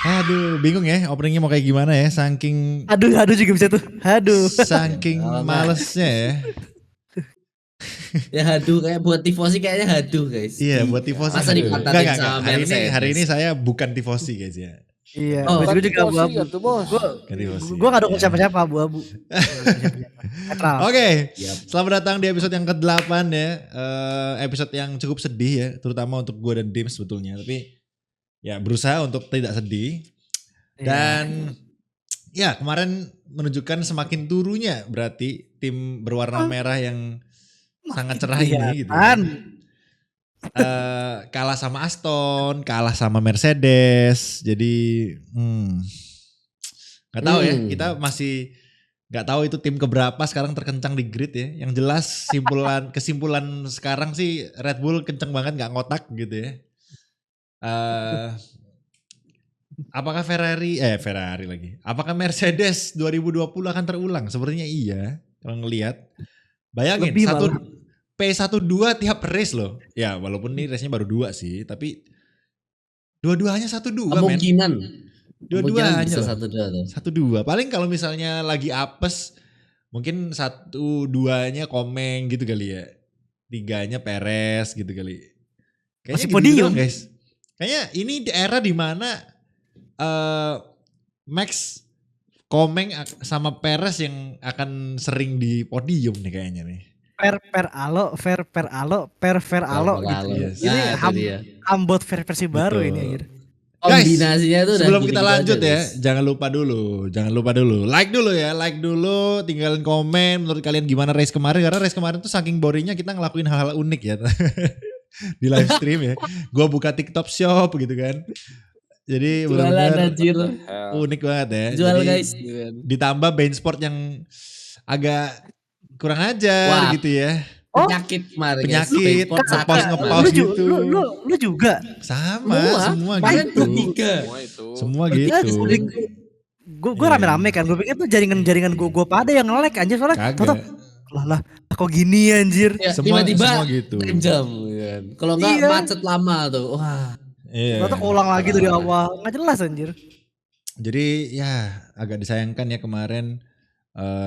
Aduh, bingung ya openingnya mau kayak gimana ya, Aduh juga bisa tuh. Aduh. saking malesnya ya. Ya haduh kayak buat tifosi kayaknya haduh guys. Iya, buat tifosi. Masa Aduh. dipantatin Enggak. sama Hari ini Mercedes. saya bukan tifosi guys ya. Iya, Oh, gue Bukan juga tifosi abu-abu. gitu, Bos. Bukan tifosi. Gue gak dukung Ya. siapa-siapa abu-abu. Netral. Oke, Yap. selamat datang di episode yang ke-8 ya. Episode yang cukup sedih ya, terutama untuk gue dan Dim sebetulnya. Tapi ya berusaha untuk tidak sedih. Dan ya kemarin menunjukkan semakin turunnya berarti tim berwarna merah yang sangat cerah ini gitu. Kalah sama Aston, kalah sama Mercedes. Jadi nggak tahu ya, kita masih nggak tahu itu tim keberapa sekarang terkencang di grid ya. Yang jelas kesimpulan sekarang sih Red Bull kenceng banget, nggak ngotak gitu ya. Apakah Ferrari lagi? Apakah Mercedes 2020 akan terulang? Sepertinya iya kalau ngelihat. Bayangin Lebih satu malah. P12 tiap race loh. Ya walaupun ini race-nya baru 2 sih, tapi dua-duanya 1-2 men. Kemungkinan Dua-duanya bisa loh. 1-2 tuh. 1-2. Paling kalau misalnya lagi apes mungkin 1-2-nya Komeng gitu kali ya. 3-nya Perez gitu kali. Kayaknya Masih gitu podium. doang, guys. Kayaknya ini di era dimana Max, Komeng sama Perez yang akan sering di podium nih kayaknya nih. Per alo gitu. Yes. Ini Nah, itu dia. Ambot versi baru Betul. ini anjir. Kombinasinya tuh udah Sebelum kita gitu-gitu lanjut aja, ya, guys. jangan lupa dulu. Like dulu, tinggalin komen menurut kalian gimana race kemarin. Karena race kemarin tuh saking boringnya kita ngelakuin hal-hal unik ya. Di live stream ya. Gua buka TikTok shop gitu kan. Jadi Jualan benar-benar anjir. unik banget ya. Jual Jadi, guys. ditambah Bein Sport yang agak kurang ajar Wah. gitu ya. Penyakit kemarin guys. Penyakit, Sport sakit. ngepaus gitu. Lu juga. Sama, semua Kemarin gitu. bertiga. Semua Ya, gitu. gue rame-rame kan. Gue pikir tuh jaringan gue pada yang nge-lag anjir soalnya. Kagak. Lah kok gini anjir. Ya, Semua tiba-tiba gitu. jam kan. Kalau enggak Iya. macet lama tuh. Wah. Iya. Ternyata ulang lagi dari awal. Nggak jelas anjir. Jadi ya agak disayangkan ya kemarin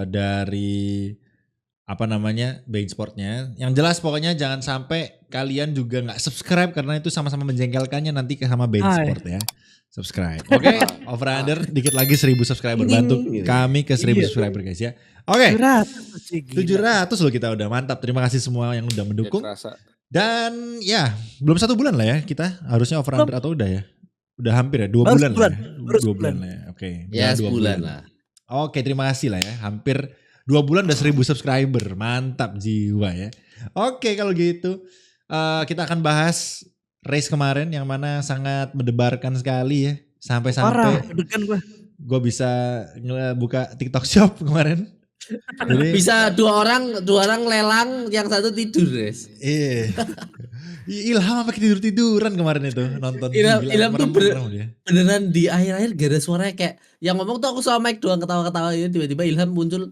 dari Bein Sportnya. Yang jelas pokoknya jangan sampai kalian juga nggak subscribe karena itu sama-sama menjengkelkannya nanti sama Bein Sport ya. Subscribe. Oke, over under dikit lagi 1000 subscriber. Bantu kami ke 1000 subscriber guys ya. Oke. 700 loh kita udah, mantap. Terima kasih semua yang udah mendukung. Dan ya belum 1 bulan lah ya kita harusnya over under atau udah ya? Udah hampir ya 2 bulan lah ya. 2 bulan lah ya. Oke. Ya, 2 sebulan lah. Oke, terima kasih lah ya. Hampir 2 bulan udah 1000 subscriber. Mantap jiwa ya. Oke, kalau gitu kita akan bahas race kemarin yang mana sangat mendebarkan sekali ya. Sampai-sampai gue bisa buka TikTok Shop kemarin. Jadi, bisa dua orang lelang, yang satu tidur guys. iya. Ilham apa tidur-tiduran kemarin itu nonton. Ilham tuh merem dia. beneran di akhir-akhir gak ada suaranya, kayak yang ngomong tuh aku sama Mike doang ketawa-ketawa gitu, tiba-tiba Ilham muncul.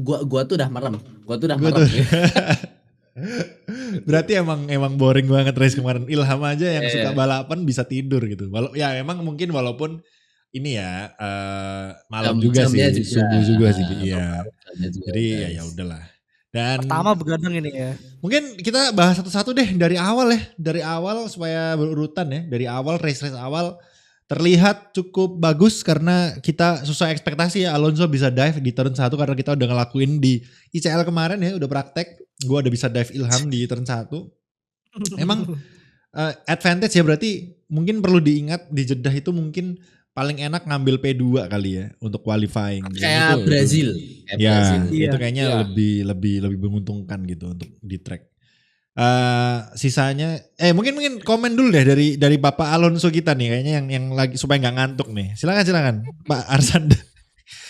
Gua tuh udah merem. Berarti emang boring banget race kemarin. Ilham aja yang suka balapan bisa tidur gitu. Ya emang mungkin walaupun ini ya malam juga sih, subuh juga sih. Iya. Jadi ya udahlah. Dan pertama begadang ini ya. mungkin kita bahas satu-satu deh dari awal ya. Dari awal supaya berurutan ya. Dari awal race awal terlihat cukup bagus karena kita sesuai ekspektasi ya. Alonso bisa dive di turn 1 karena kita udah ngelakuin di ICL kemarin ya, udah praktek. Gue udah bisa dive Ilham di turn 1. Emang advantage ya, berarti mungkin perlu diingat di Jeddah itu mungkin paling enak ngambil P2 kali ya untuk qualifying. Kayak Brazil. Itu kayaknya lebih menguntungkan gitu untuk di track. Sisanya mungkin komen dulu deh dari Bapak Alonso kita nih kayaknya yang lagi supaya nggak ngantuk nih. Silakan Pak Arsanda.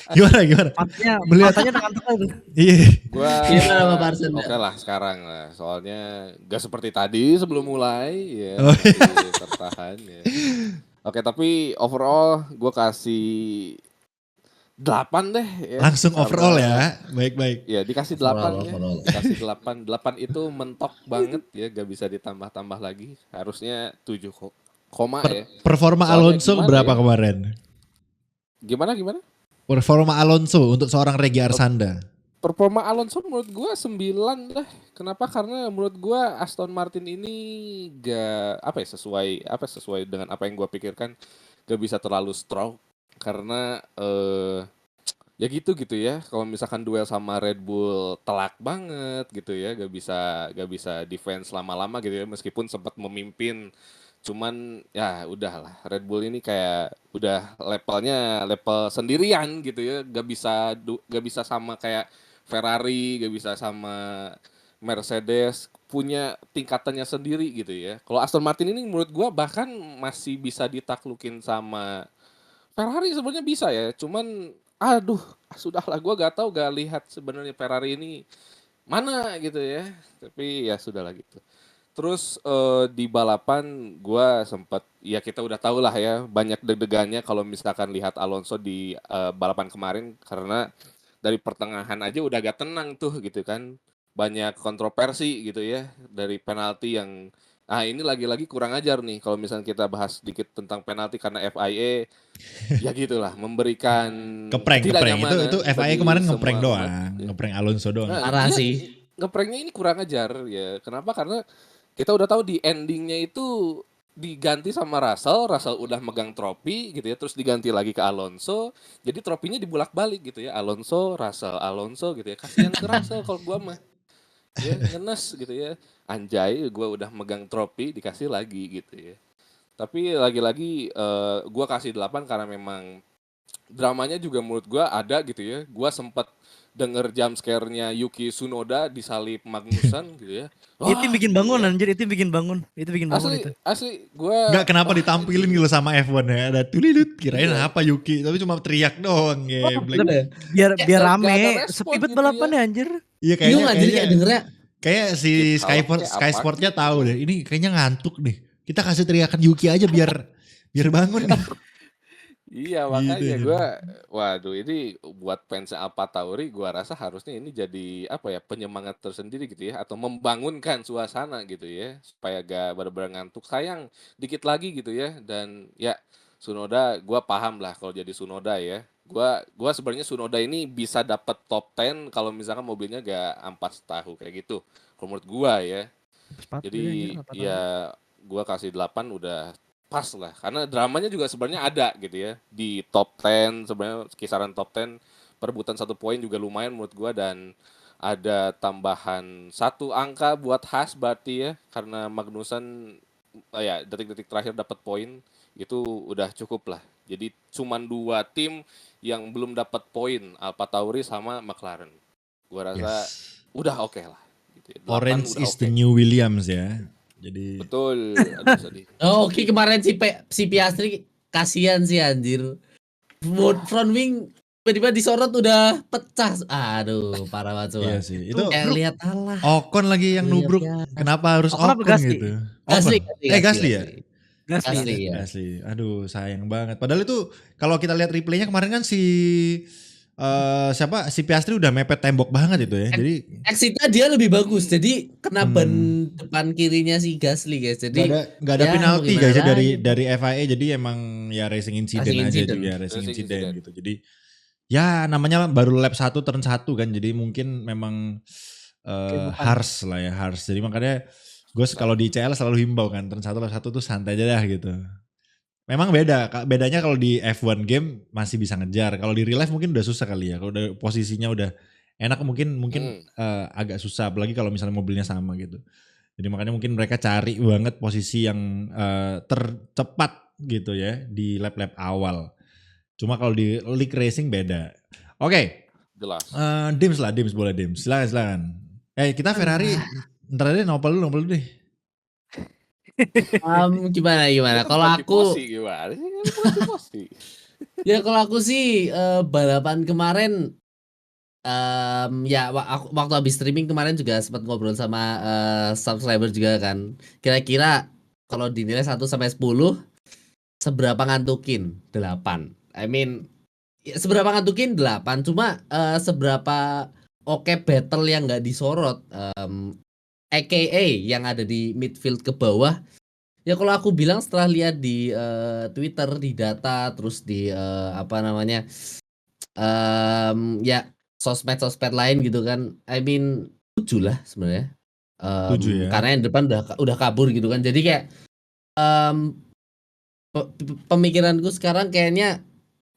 Gimana? Matanya ngantuk aja. Iya. Gimana Pak Arsanda? Oke lah sekarang lah. Soalnya gak seperti tadi sebelum mulai ya. Tertahan ya. Oke, tapi overall gue kasih 8 deh. Ya, langsung overall ya. Baik. Ya dikasih 8 ya. Dikasih 8. 8 itu mentok banget ya. Gak bisa ditambah-tambah lagi. Harusnya 7 kok. koma ya. Performa Soalnya Alonso gimana berapa ya? kemarin? Gimana? Performa Alonso untuk seorang Regi Arsanda. Performa Alonso menurut gua 9 lah. Kenapa? Karena menurut gua Aston Martin ini gak sesuai dengan apa yang gua pikirkan, gak bisa terlalu strong karena ya gitu ya. Kalau misalkan duel sama Red Bull telak banget gitu ya, gak bisa defense lama-lama gitu ya, meskipun sempat memimpin. Cuman ya udahlah, Red Bull ini kayak udah levelnya level sendirian gitu ya, gak bisa sama kayak Ferrari, gak bisa sama Mercedes, punya tingkatannya sendiri gitu ya. Kalau Aston Martin ini menurut gua bahkan masih bisa ditaklukin sama Ferrari, sebenarnya bisa ya. Cuman aduh, sudahlah, gua gak lihat sebenarnya Ferrari ini mana gitu ya. Tapi ya sudahlah gitu. Terus di balapan gua sempat, ya kita udah tahu lah ya, banyak deg-degannya kalau misalkan lihat Alonso di balapan kemarin, karena dari pertengahan aja udah gak tenang tuh gitu kan. Banyak kontroversi gitu ya dari penalti yang ini lagi-lagi kurang ajar nih kalau misalnya kita bahas sedikit tentang penalti, karena FIA ya gitulah, memberikan Ngeprank itu ketidaknyamanan FIA bagi kemarin semua ngeprank umat. doang, ngeprank Alonso doang. Nah, Parah dia sih. ngepranknya ini kurang ajar ya. Kenapa? Karena kita udah tahu di endingnya itu diganti sama Russell udah megang trofi gitu ya, terus diganti lagi ke Alonso, jadi trofinya dibulak-balik gitu ya, Alonso gitu ya. Kasihan ke Russell kalau gua mah. Ya, ngenes gitu ya. Anjay, gua udah megang trofi dikasih lagi gitu ya. Tapi lagi-lagi gua kasih 8 karena memang dramanya juga menurut gua ada gitu ya. Gua sempat denger jump scare-nya Yuki Tsunoda disalip Magnussen gitu ya. Itu Wah, bikin gitu bangun ya. anjir, itu bikin bangun. Itu bikin bangun itu. Asli Enggak, gua kenapa wah ditampilin itu. gitu sama F1 ya. Ada tulilut, kirain Iya. apa Yuki, tapi cuma teriak doang Oh, geblek. bener ya? Biar Kayak biar Gak ada rame, respon sepibet gitu ya. balapannya anjir. Iya Bingung anjir kayak dengernya. kayak si Skip kalap kayak Sky apa Sportnya gitu tahu ya. deh. Ini kayaknya ngantuk nih. Kita kasih teriakan Yuki aja biar bangun nih. Iya, Gitu makanya ya. waduh, ini buat fans AlphaTauri gua rasa harusnya ini jadi apa ya, penyemangat tersendiri gitu ya, atau membangunkan suasana gitu ya, supaya gak bener-bener ngantuk. Sayang dikit lagi gitu ya, dan ya Tsunoda gua paham lah kalau jadi Tsunoda ya. Gua sebenarnya Tsunoda ini bisa dapat top 10 kalau misalkan mobilnya gak ampas tahu kayak gitu. Kalau menurut gua ya. Sepatu dia anjir, Jadi apa tahu. ya gua kasih 8 udah pas lah. Karena dramanya juga sebenarnya ada gitu ya. Di top 10 sebenarnya, kisaran top 10 perebutan 1 poin juga lumayan menurut gua, dan ada tambahan 1 angka buat Haas berarti ya, karena Magnussen ya detik-detik terakhir dapat poin, itu udah cukup lah. Jadi cuman 2 tim yang belum dapat poin, AlphaTauri sama McLaren. Gua rasa Yes. udah oke lah gitu ya. 8 Orange udah is oke. the new Williams ya. Jadi Betul. Aduh sedih. Oh, oke, kemarin si Piastri kasihan sih anjir. Front wing tiba-tiba disorot udah pecah. Aduh, parah banget iya coba. sih. Itu Kayak lihat Allah. Ocon lagi yang Iya, nubruk. iya. Kenapa harus Ocon apa Ocon Gasly? gitu? Gasly, Ocon. Gasly ya? Gasly. Gasly ya. Gasly. Aduh, sayang banget. Padahal itu kalau kita lihat replaynya kemarin kan si si Piastri udah mepet tembok banget itu ya. Jadi Exitnya dia lebih bagus. Jadi kena ban Hmm. depan kirinya si Gasly guys. Jadi nggak ada ya, penalti mau guys ya gimana dari lagi. FIA, jadi emang ya racing incident Racing aja incident. juga, racing Racing incident incident. gitu. Jadi ya namanya baru lap 1 turn 1 kan, jadi mungkin memang Bukan. harsh lah ya, harsh. Jadi makanya gue kalau di CL selalu himbau kan, turn 1 lap 1 tuh santai aja dah gitu. Memang bedanya kalau di F1 game masih bisa ngejar, kalau di real life mungkin udah susah kali ya. Kalau udah posisinya udah enak mungkin agak susah, apalagi kalau misalnya mobilnya sama gitu. Jadi makanya mungkin mereka cari banget posisi yang tercepat gitu ya di lap-lap awal. Cuma kalau di league racing beda. Oke. Jelas. Dims boleh Dims. Silakan. Kita Ferrari ntar aja nopal dulu deh. Gimana? Dia kan Kalau bukan aku tifosi gimana sih? Kan bukan tifosi. ya kalau aku sih balapan kemarin ya waktu habis streaming kemarin juga sempat ngobrol sama subscriber juga kan. Kira-kira kalau dinilai 1 sampai 10 seberapa ngantukin? 8. I mean ya, seberapa ngantukin 8, cuma seberapa oke battle yang nggak disorot, AKA yang ada di midfield ke bawah Ya kalau aku bilang setelah lihat di Twitter, di data, terus di apa namanya, ya sosmed-sosmed lain gitu kan. I mean 7 lah sebenarnya. 7 ya. Karena yang depan udah kabur gitu kan. Jadi kayak pemikiranku sekarang kayaknya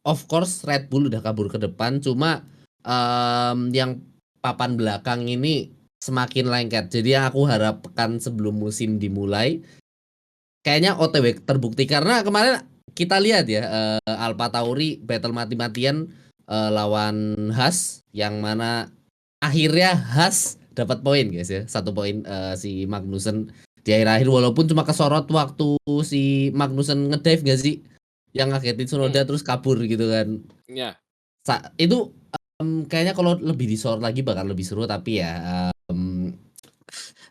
of course Red Bull udah kabur ke depan, cuma yang papan belakang ini semakin lengket. Jadi yang aku harapkan sebelum musim dimulai kayaknya OTW terbukti karena kemarin kita lihat ya Alpha Tauri battle mati-matian lawan Haas yang mana akhirnya Haas dapat poin guys ya. 1 poin si Magnussen di akhir-akhir walaupun cuma kesorot waktu si Magnussen ngedive gak sih yang ngagetin Tsunoda terus kabur gitu kan. Ya. Itu kayaknya kalau lebih disorot lagi bakal lebih seru tapi ya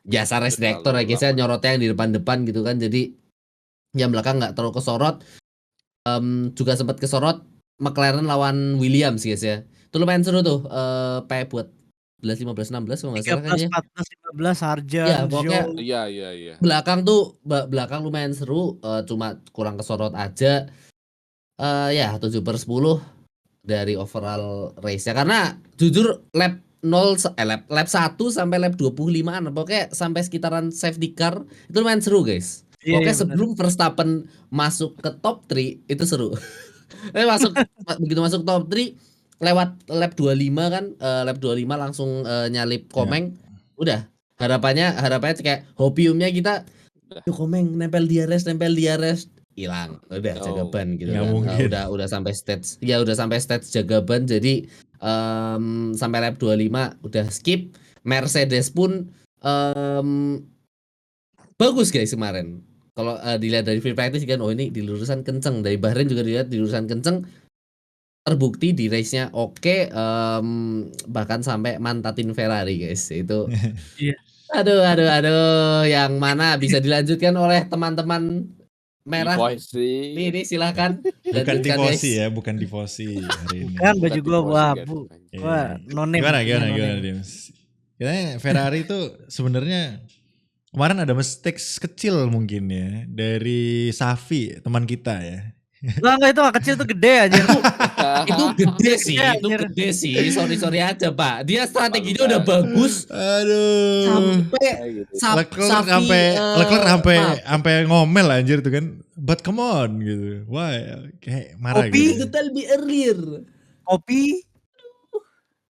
jasa race director ya guys ya nyorotnya yang di depan-depan gitu kan. Jadi yang belakang nggak terlalu kesorot. Juga sempat kesorot McLaren lawan Williams guys ya. Itu lumayan seru tuh buat 11, 15, 16 kalau nggak salah 13, kayaknya. 14, 15 Sarjan, Ya pokoknya Zhou. Iya. belakang tuh belakang lumayan seru, cuma kurang kesorot aja. Ya 7/10 dari overall race ya karena jujur lap 1 sampai lap 25an pokoknya sampai sekitaran safety car itu lumayan seru guys. Iya, Pokoknya iya, benar. sebelum Verstappen masuk ke top 3 itu seru. Begitu masuk top 3 lewat lap 25 kan, lap 25 langsung nyalip Komeng. Udah harapannya kayak hobiumnya kita Komeng nempel di RS hilang udah jaga ban gitu Nggak kan. mungkin. Udah sampai stage jaga ban jadi sampai lap 25 udah skip. Mercedes pun bagus guys kemarin kalau dilihat dari free practice kan ini di lurusan kenceng, dari Bahrain juga dilihat di lurusan kenceng, terbukti di race-nya oke, bahkan sampai mantatin Ferrari guys itu. Iya. Aduh yang mana bisa dilanjutkan oleh teman-teman merah ini silahkan Bukan lanjutkan guys. tifosi ya, bukan tifosi hari ini. Kan baju gua tifosi, abu. Iya. Gua no-name. Gimana Dimas? Katanya Ferrari itu sebenarnya kemarin ada mistakes kecil mungkin ya dari Safi teman kita ya. Enggak itu gak kecil, itu gede anjir. Itu gede sih, Anjir. sorry aja Pak. Dia strateginya udah bagus Aduh. sampai Leclerc sampai ngomel anjir tuh kan. But come on gitu. Wah, kayak marah Kopi gitu. Total be earlier.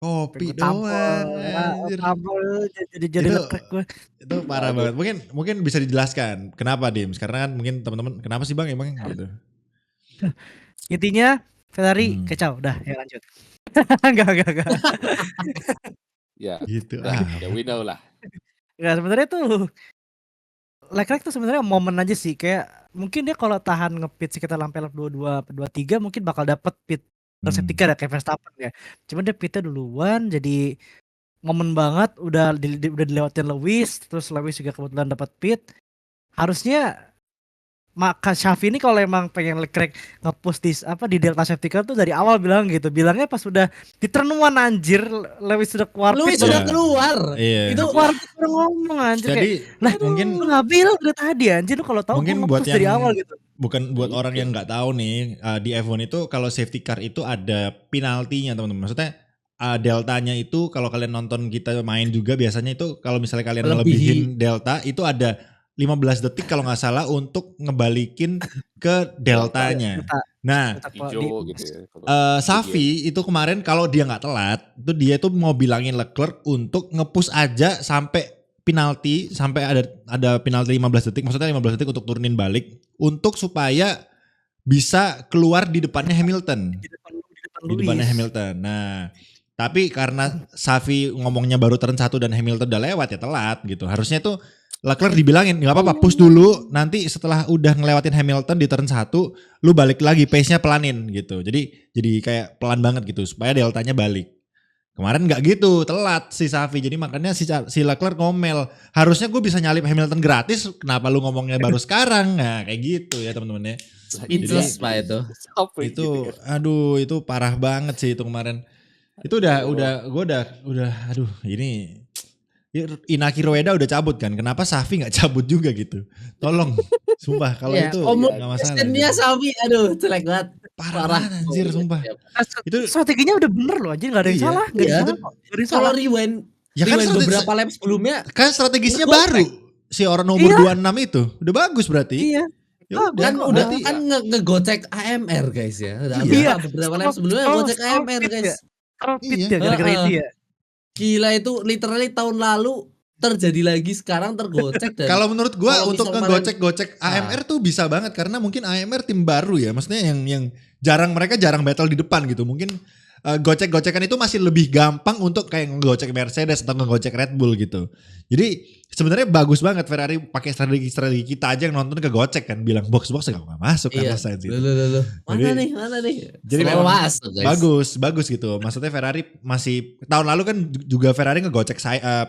Kopi doang anjir. Tampol jadi Itu- lekrek gue. Itu parah banget. Mungkin bisa dijelaskan kenapa Dims? Karena kan mungkin teman-teman kenapa sih Bang emang gitu. Intinya Ferrari kacau. Udah ya lanjut. Enggak. Ya. Gitu. Ya we know lah. Enggak sebenarnya tuh Leclerc tuh sebenarnya momen aja sih, kayak mungkin dia kalau tahan nge-pit sekitar sampai lap 22, 23 mungkin bakal dapet pit safety car ya kayak Verstappen ya. Cuman dia pitnya duluan jadi momen banget udah dilewatin Lewis, terus Lewis juga kebetulan dapat pit. Harusnya maka Xavi ini kalau emang pengen Leclerc nge-push di Delta safety car tuh dari awal bilang gitu. Bilangnya pas udah di turn 1 anjir Lewis sudah keluar Lewis pit. sudah Iya. keluar. Iya. Itu Keluar pit udah ngomong anjir Jadi kayak, lah mungkin lu nggak bilang dari tadi anjir lu kalau tahu Mungkin gua buat nge-push dari yang- awal gitu. bukan buat orang yang nggak tahu nih di F1 itu kalau safety car itu ada penaltinya teman-teman. Maksudnya deltanya itu kalau kalian nonton kita main juga biasanya itu kalau misalnya kalian Melebihi. ngelebihin delta itu ada 15 detik kalau nggak salah untuk ngebalikin ke deltanya. Nah, Hijau gitu ya. Safi itu kemarin kalau dia nggak telat, itu dia tuh mau bilangin Leclerc untuk nge-push aja sampai penalti, sampai ada penalti 15 detik, maksudnya 15 detik untuk turunin balik untuk supaya bisa keluar di depannya Hamilton. Di depannya Hamilton. Nah, tapi karena Safi ngomongnya baru turn 1 dan Hamilton udah lewat ya telat gitu. Harusnya tuh Leclerc dibilangin nggak apa-apa push dulu, nanti setelah udah ngelewatin Hamilton di turn 1 lu balik lagi pace-nya pelanin gitu. Jadi kayak pelan banget gitu supaya deltanya balik. Kemarin nggak gitu, telat si Safi. Jadi makanya si Leclerc ngomel. Harusnya gue bisa nyalip Hamilton gratis, kenapa lu ngomongnya baru sekarang? Nah, kayak gitu ya teman-teman ya. Speechless Pak itu. Itu aduh itu parah banget sih itu kemarin. Itu udah aduh ini Inaki Rueda udah cabut kan, kenapa Xavi nggak cabut juga gitu? Tolong, sumpah kalau Iya, itu iya, nggak masalah. communication-nya Gitu. Xavi aduh jelek banget. Parah Parah. banget anjir, sumpah. Iya. Itu Strateginya udah bener loh anjir, nggak ada yang Iya, salah, nggak ada iya. yang salah kok. Nggak ada yang Kalau salah. rewind ya kan beberapa lap sebelumnya kan strategisnya ngegocek. baru. Si orang nomor Iya. 26 itu udah bagus berarti. Iya. Ya Bagus kan kok. udah berarti kan ngegocek AMR guys ya. Iya. Beberapa lap sebelumnya ngegocek AMR guys. Fit Iya. ya gara-gara itu ya. Gila itu literally tahun lalu terjadi lagi sekarang tergocek dan kalau menurut gua kalau untuk misal ngegocek-gocek AMR tuh bisa banget karena mungkin AMR tim baru ya. Maksudnya yang mereka jarang battle di depan gitu. Mungkin gocek-gocekan itu masih lebih gampang untuk kayak ngegocek Mercedes atau ngegocek Red Bull gitu. Jadi sebenarnya bagus banget Ferrari pakai strategi kita aja yang nonton kegocek kan, bilang box nggak masuk iya. Carlos Sainz gitu. Loh. Mana Jadi- nih? Jadi Selalu memang masuk guys. bagus gitu. Maksudnya Ferrari masih tahun lalu kan juga Ferrari ngegocek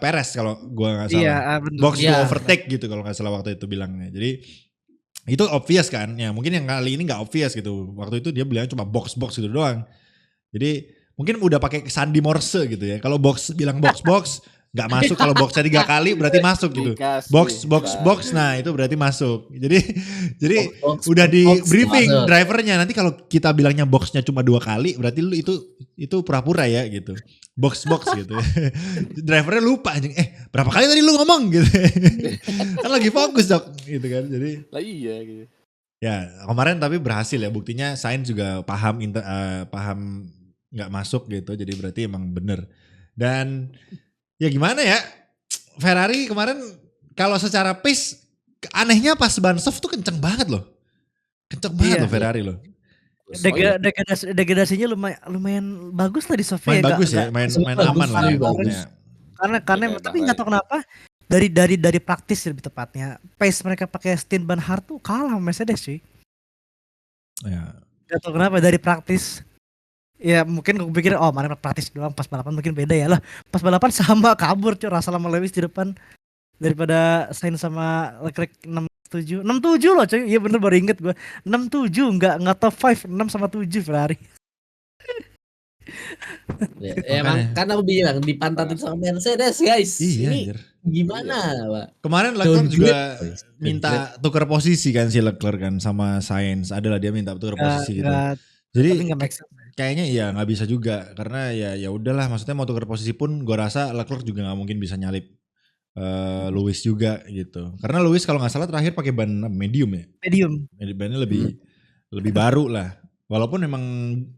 Perez kalau gua nggak salah. Iya, bener. Box to Iya. overtake gitu kalau nggak salah waktu itu bilangnya. Jadi itu obvious kan. Ya mungkin yang kali ini nggak obvious gitu. Waktu itu dia bilang cuma box gitu doang. Jadi mungkin udah pakai sandi Morse gitu ya. Kalau bilang box nggak masuk. Kalau boxnya 3 kali berarti masuk gitu. Dikasih. Box. Nah itu berarti masuk. Jadi Box, udah di box, briefing masuk. drivernya, nanti kalau kita bilangnya boxnya cuma 2 kali berarti lu itu pura-pura ya gitu. Box gitu. Drivernya lupa anjing. Berapa kali tadi lu ngomong gitu. Kan lagi fokus dok gitu kan. Jadi Lah iya gitu. ya kemarin tapi berhasil ya, buktinya Sainz juga paham nggak masuk gitu, jadi berarti emang bener. Dan ya gimana ya, Ferrari kemarin kalau secara pace anehnya pas ban soft tuh kenceng banget loh. Kenceng banget Iya. loh Ferrari loh. Degradasinya lumayan bagus lah di Sofia. Main bagus ya, Nggak- main bagus, aman lah ya. bagus. Ya. Karena Kayak tapi Bahrain. nggak tahu kenapa dari praktis lebih tepatnya pace mereka pakai stint ban hard tuh kalah sama Mercedes sih. Ya. Gak tahu kenapa dari praktis. Ya mungkin gue pikir mana praktis doang, pas balapan mungkin beda ya lah. Pas balapan sama kabur cuy, Russell sama Lewis di depan daripada Sainz sama Leclerc 67 loh cuy. Iya bener, baru inget gue 67, nggak top 5, 6 sama 7 Ferrari. Ya, emang Makanya. kan aku bilang dipantatin sama Mercedes guys. Iya Ini anjir. gimana Pak? Kemarin Leclerc juga Downgrade. minta tukar posisi kan si Leclerc kan sama Sainz. Adalah dia minta tukar posisi gitu. Tapi Jadi nggak make sense. kayaknya ya nggak bisa juga karena ya udahlah, maksudnya mau tukar posisi pun gue rasa Leclerc juga nggak mungkin bisa nyalip Lewis juga gitu. Karena Lewis kalau nggak salah terakhir pakai ban medium ya. Medium. Bannya lebih baru lah. Walaupun memang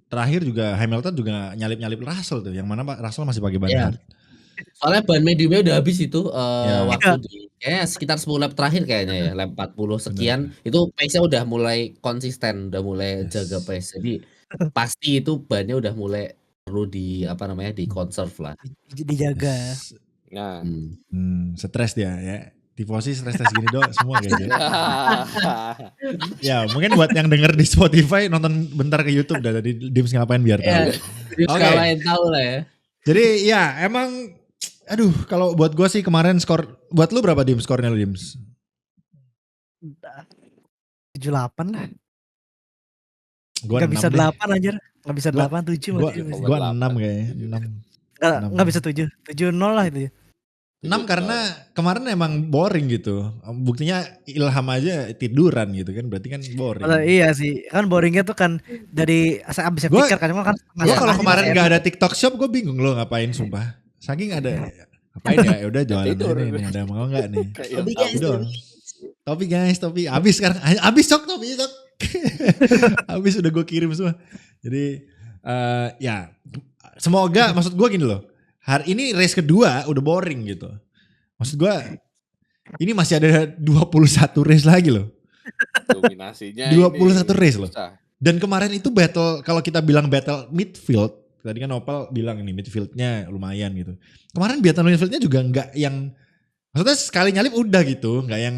terakhir juga Hamilton juga nyalip Russell tuh. Yang mana Pak Russell masih pakai ban Iya. hard. Soalnya ban mediumnya udah habis itu Ya. waktu kayaknya sekitar 10 lap terakhir kayaknya ya, lap 40 sekian itu pace-nya udah mulai konsisten, udah mulai Yes. jaga pace. Jadi pasti itu bannya udah mulai perlu di conserve lah. Dijaga. Nah. Stres dia ya. Tifosi stres gini doang semua kayaknya. Ya mungkin buat yang denger di Spotify nonton bentar ke YouTube dah tadi Dims ngapain biar tahu. Ya, jadi Oke. kalian tahu lah ya. Jadi ya emang aduh kalau buat gue sih kemarin skor, buat lu berapa Dims skornya lu Dims? 78 lah. Gua Gak bisa 6 deh. 8 anjir. Gak bisa 8, 7 Gua 6 kayaknya. 6. Gak bisa 7. 7-0 lah itu ya. 6 karena kemarin emang boring gitu. Buktinya Ilham aja tiduran gitu kan, berarti kan boring. Iya sih, kan boringnya tuh kan dari abis Gua- pikir kan Gue kalau kemarin gak ada TikTok Shop gue bingung lo ngapain sumpah. Saking ada ngapain ya udah jualan Tidur. aja nih, ada mau gak nih. Tapi guys, Doang. Topi abis sekarang, abis sok topi sok. Abis udah gue kirim semua. Jadi ya semoga, maksud gue gini loh. Hari ini race kedua udah boring gitu. Maksud gue ini masih ada 21 race lagi loh. Dominasinya 21 race loh. susah. Dan kemarin itu battle, kalau kita bilang battle midfield, tadi kan Opal bilang ini midfieldnya lumayan gitu. Kemarin battle midfieldnya juga nggak yang, maksudnya sekali nyalip udah gitu, nggak yang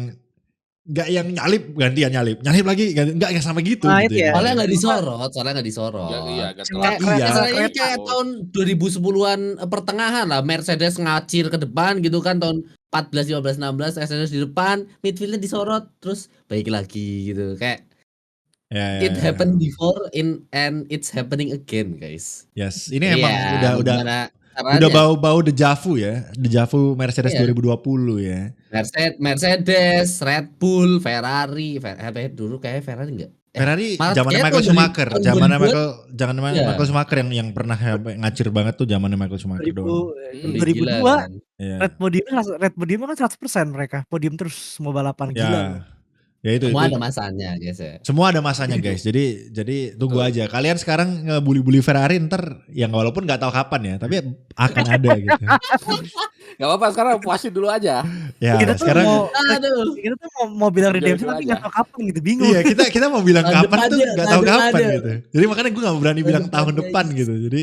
nyalip gantian nyalip lagi, nggak yang sampai gitu. Nah, gitu itu ya. Soalnya nggak disorot. Iya, agak Kayak- telat. Iya. Masalahnya Kereta. kayak tahun 2010-an pertengahan lah, Mercedes ngacir ke depan gitu kan, tahun 14, 15, 16 Mercedes di depan, midfieldnya disorot terus baik lagi gitu. Kayak Ya, it happened before and it's happening again guys. Yes, ini Iya, emang udah gimana Caranya udah bau-bau dejavu ya. Dejavu Mercedes Iya. 2020 ya. Mercedes, Red Bull, Ferrari, dulu kayak Ferrari enggak? Ferrari malah zamannya kayaknya Michael tahun Schumacher, tahun zamannya 2000-an Iya. Michael Schumacher yang pernah ngacir banget tuh zamannya Michael Schumacher 2000, doang. Lebih gila 2002 kan. Iya. Red Podium kan 100% mereka. Podium terus semua balapan gila loh. Ya itu Semua ada masanya guys ya. semua ada masanya guys. Jadi tunggu aja. Kalian sekarang ngebully-bully Ferrari ntar yang walaupun nggak tahu kapan ya, tapi akan ada gitu. Gak apa-apa, sekarang puasin dulu aja. Ya, Kita tuh sekarang Aduh. kita tuh mau bilang redemption Jauh-jauh tapi aja. nggak tahu kapan gitu, bingung. iya kita mau bilang Tahun kapan depan tuh aja, nggak tahu tahun depan kapan aja. gitu. Jadi makanya gue nggak berani bilang tahun depan, depan guys. gitu. Jadi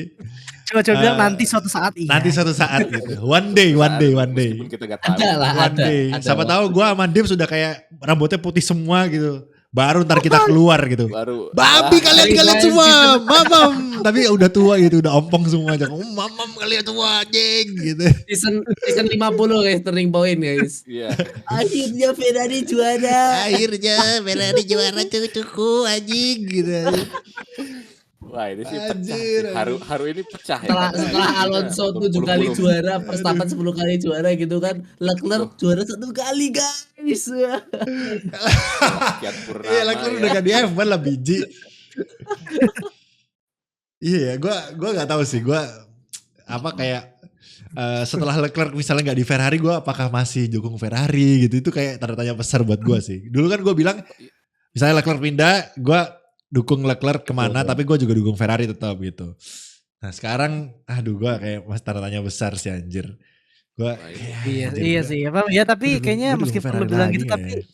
Coba bilang Eh, nanti suatu saat iya. nanti suatu saat gitu. One day. Meskipun kita gak tahu. Ada lah, One day. ada. Siapa tahu gue sama Dim sudah kayak rambutnya putih semua gitu. Baru ntar kita keluar gitu. Baru. Babi kalian Dari semua, season. mamam. Tapi udah tua gitu, udah ompong semua aja. Mamam kalian tua anjing gitu. Season 50 guys, turning point guys. Iya. Akhirnya Ferrari juara. Akhirnya Ferrari juara cukup anjing gitu. Wah ini sih Anjir, pecah. Haru ini pecah ya. Setelah Alonso 7 kali juara, Verstappen 10 kali juara gitu kan. Leclerc juara 1 kali guys. Kian Purnama. Iya, Leclerc udah gak di F1 lah biji. Iya, gue nggak tahu sih. Gue apa kayak setelah Leclerc misalnya nggak di Ferrari, gue apakah masih dukung Ferrari gitu? Itu kayak tanda tanya besar buat gue sih. Dulu kan gue bilang, misalnya Leclerc pindah, gue dukung Leclerc kemana, tapi gue juga dukung Ferrari tetap gitu. Nah sekarang, aduh gue kayak masih tanda tanya besar sih anjir. Gue Iya sih. Apa ya tapi kayaknya gua dukung meskipun Ferrari lu bilang lagi gitu nggak tapi ya?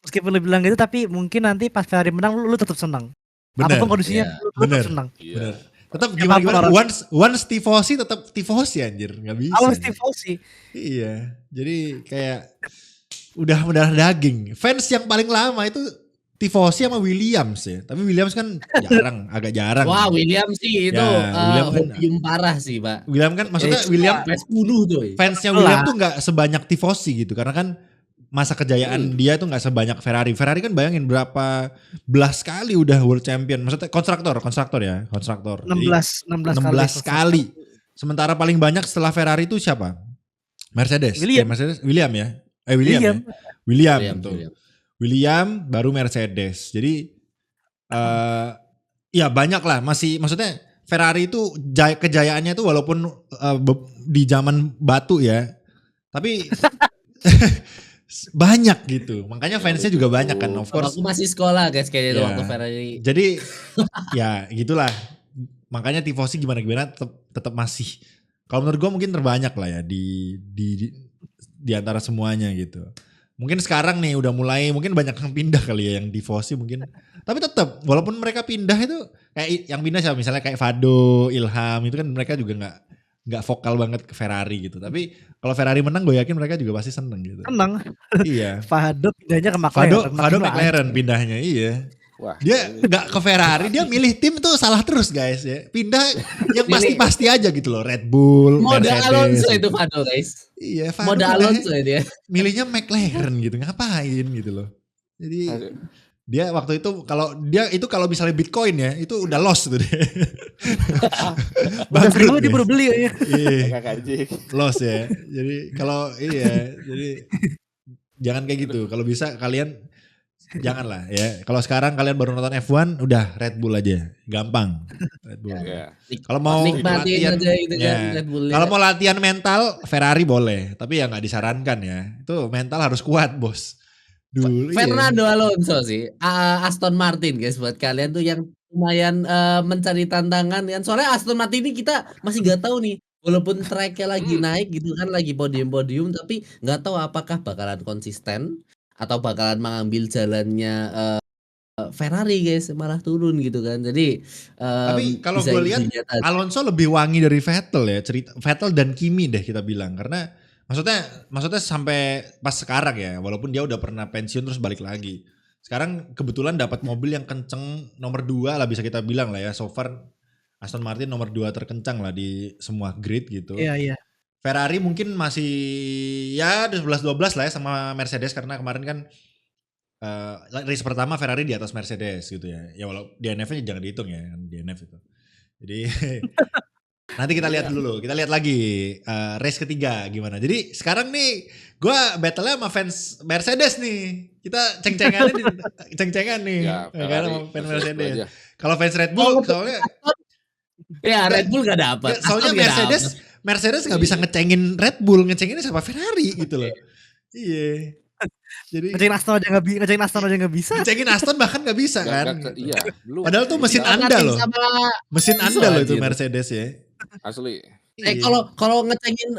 meskipun lu bilang gitu tapi mungkin nanti pas Ferrari menang lu tetap senang. Bener, Apapun kondisinya Iya. lu Bener. tetap senang. Iya. bener. Tetap Siapapun gimana orang. once tifosi tetap tifosi anjir, nggak bisa. Kalau Tifosi Iya, jadi kayak udah mendarah daging. Fans yang paling lama itu tifosi sama Williams ya. Tapi Williams kan agak jarang. Wah, William sih itu Ya, William kan- hobium parah sih, Pak. William kan maksudnya William P10 tuh. fansnya William tuh nggak sebanyak tifosi gitu, karena kan masa kejayaan dia tuh nggak sebanyak Ferrari. Ferrari kan bayangin berapa belas kali udah world champion. Maksudnya konstruktor ya, konstruktor. 16 kali. Sementara paling banyak setelah Ferrari itu siapa? Mercedes. William. William ya. William. Ya? William, tuh. William. William baru Mercedes. Jadi ya banyak lah, masih maksudnya Ferrari itu kejayaannya itu walaupun di zaman batu ya. Tapi banyak gitu. Makanya fansnya juga banyak kan, of course. Aku masih sekolah guys kayaknya itu Ya. waktu Ferrari. Jadi ya gitulah. Makanya tifosi gimana tetap masih. Kalau menurut gue mungkin terbanyak lah ya di antara semuanya gitu. Mungkin sekarang nih udah mulai mungkin banyak yang pindah kali ya yang tifosi mungkin. Tapi tetap walaupun mereka pindah itu kayak yang pindah siapa misalnya kayak Fado, Ilham itu kan mereka juga nggak vokal banget ke Ferrari gitu. Tapi kalau Ferrari menang gue yakin mereka juga pasti seneng gitu. Senang. Iya. Fado pindahnya ke McLaren. Fado McLaren pindahnya iya. Wah, Dia nggak ke Ferrari, dia milih tim tuh salah terus guys ya. Pindah yang pasti-pasti aja gitu loh. Red Bull, Mode Mercedes. Alonso gitu. itu Fado guys. Iya, Fado Mode Alonso ya dia. milihnya McLaren gitu, ngapain gitu loh. Jadi dia waktu itu kalau misalnya Bitcoin ya, itu udah lost tuh dia. Udah sering Bangkrut dia baru dia. beli ya. Iya, kakak anjing. lost ya. Jadi jadi jangan kayak gitu. Kalau bisa kalian janganlah ya. Kalau sekarang kalian baru nonton F1 udah Red Bull aja. Gampang. Red Bull. Iya. Kalau mau nikmatin latihan, aja gitu kan ya. Red Bull. Kalau mau latihan mental Ferrari boleh, tapi ya nggak disarankan ya. Itu mental harus kuat, Bos. Dulu Fernando Alonso sih, Aston Martin guys buat kalian tuh yang lumayan mencari tantangan kan. Soalnya Aston Martin ini kita masih nggak tahu nih. Walaupun tracknya lagi naik gitu kan, lagi podium-podium, tapi nggak tahu apakah bakalan konsisten atau bakalan mengambil jalannya Ferrari guys, malah turun gitu kan. Jadi Tapi kalau bisa gue lihat dilihat aja. Alonso lebih wangi dari Vettel ya, cerita Vettel dan Kimi deh kita bilang, karena maksudnya sampai pas sekarang ya, walaupun dia udah pernah pensiun terus balik lagi. Sekarang kebetulan dapat mobil yang kenceng nomor 2 lah bisa kita bilang lah ya. So far Aston Martin nomor 2 terkencang lah di semua grid gitu. Iya. Ferrari mungkin masih ya 11-12 lah ya sama Mercedes, karena kemarin kan race pertama Ferrari di atas Mercedes gitu ya. Ya walau DNF-nya jangan dihitung ya, DNF itu. Jadi Nanti kita lihat dulu. Kita lihat lagi race ketiga gimana. Jadi sekarang nih gue battle-nya sama fans Mercedes nih. Kita ceng-cengan nih. Ya, Karena Ferrari, sama fans Mercedes Mercedes. aja. Kalau fans Red Bull soalnya Ya Red Bull gak dapat. soalnya Mercedes nggak bisa ngecengin Red Bull, ngecenginnya sama Ferrari gitu loh. Iya. Jadi Ngecengin Aston aja nggak bisa. ngecengin Aston bahkan nggak bisa kan. Iya, belum. Padahal tuh mesin Bisa. Anda loh. Sama Mesin Alonso Anda loh itu anjir. Mercedes ya. Asli. Iya. Kalau ngecengin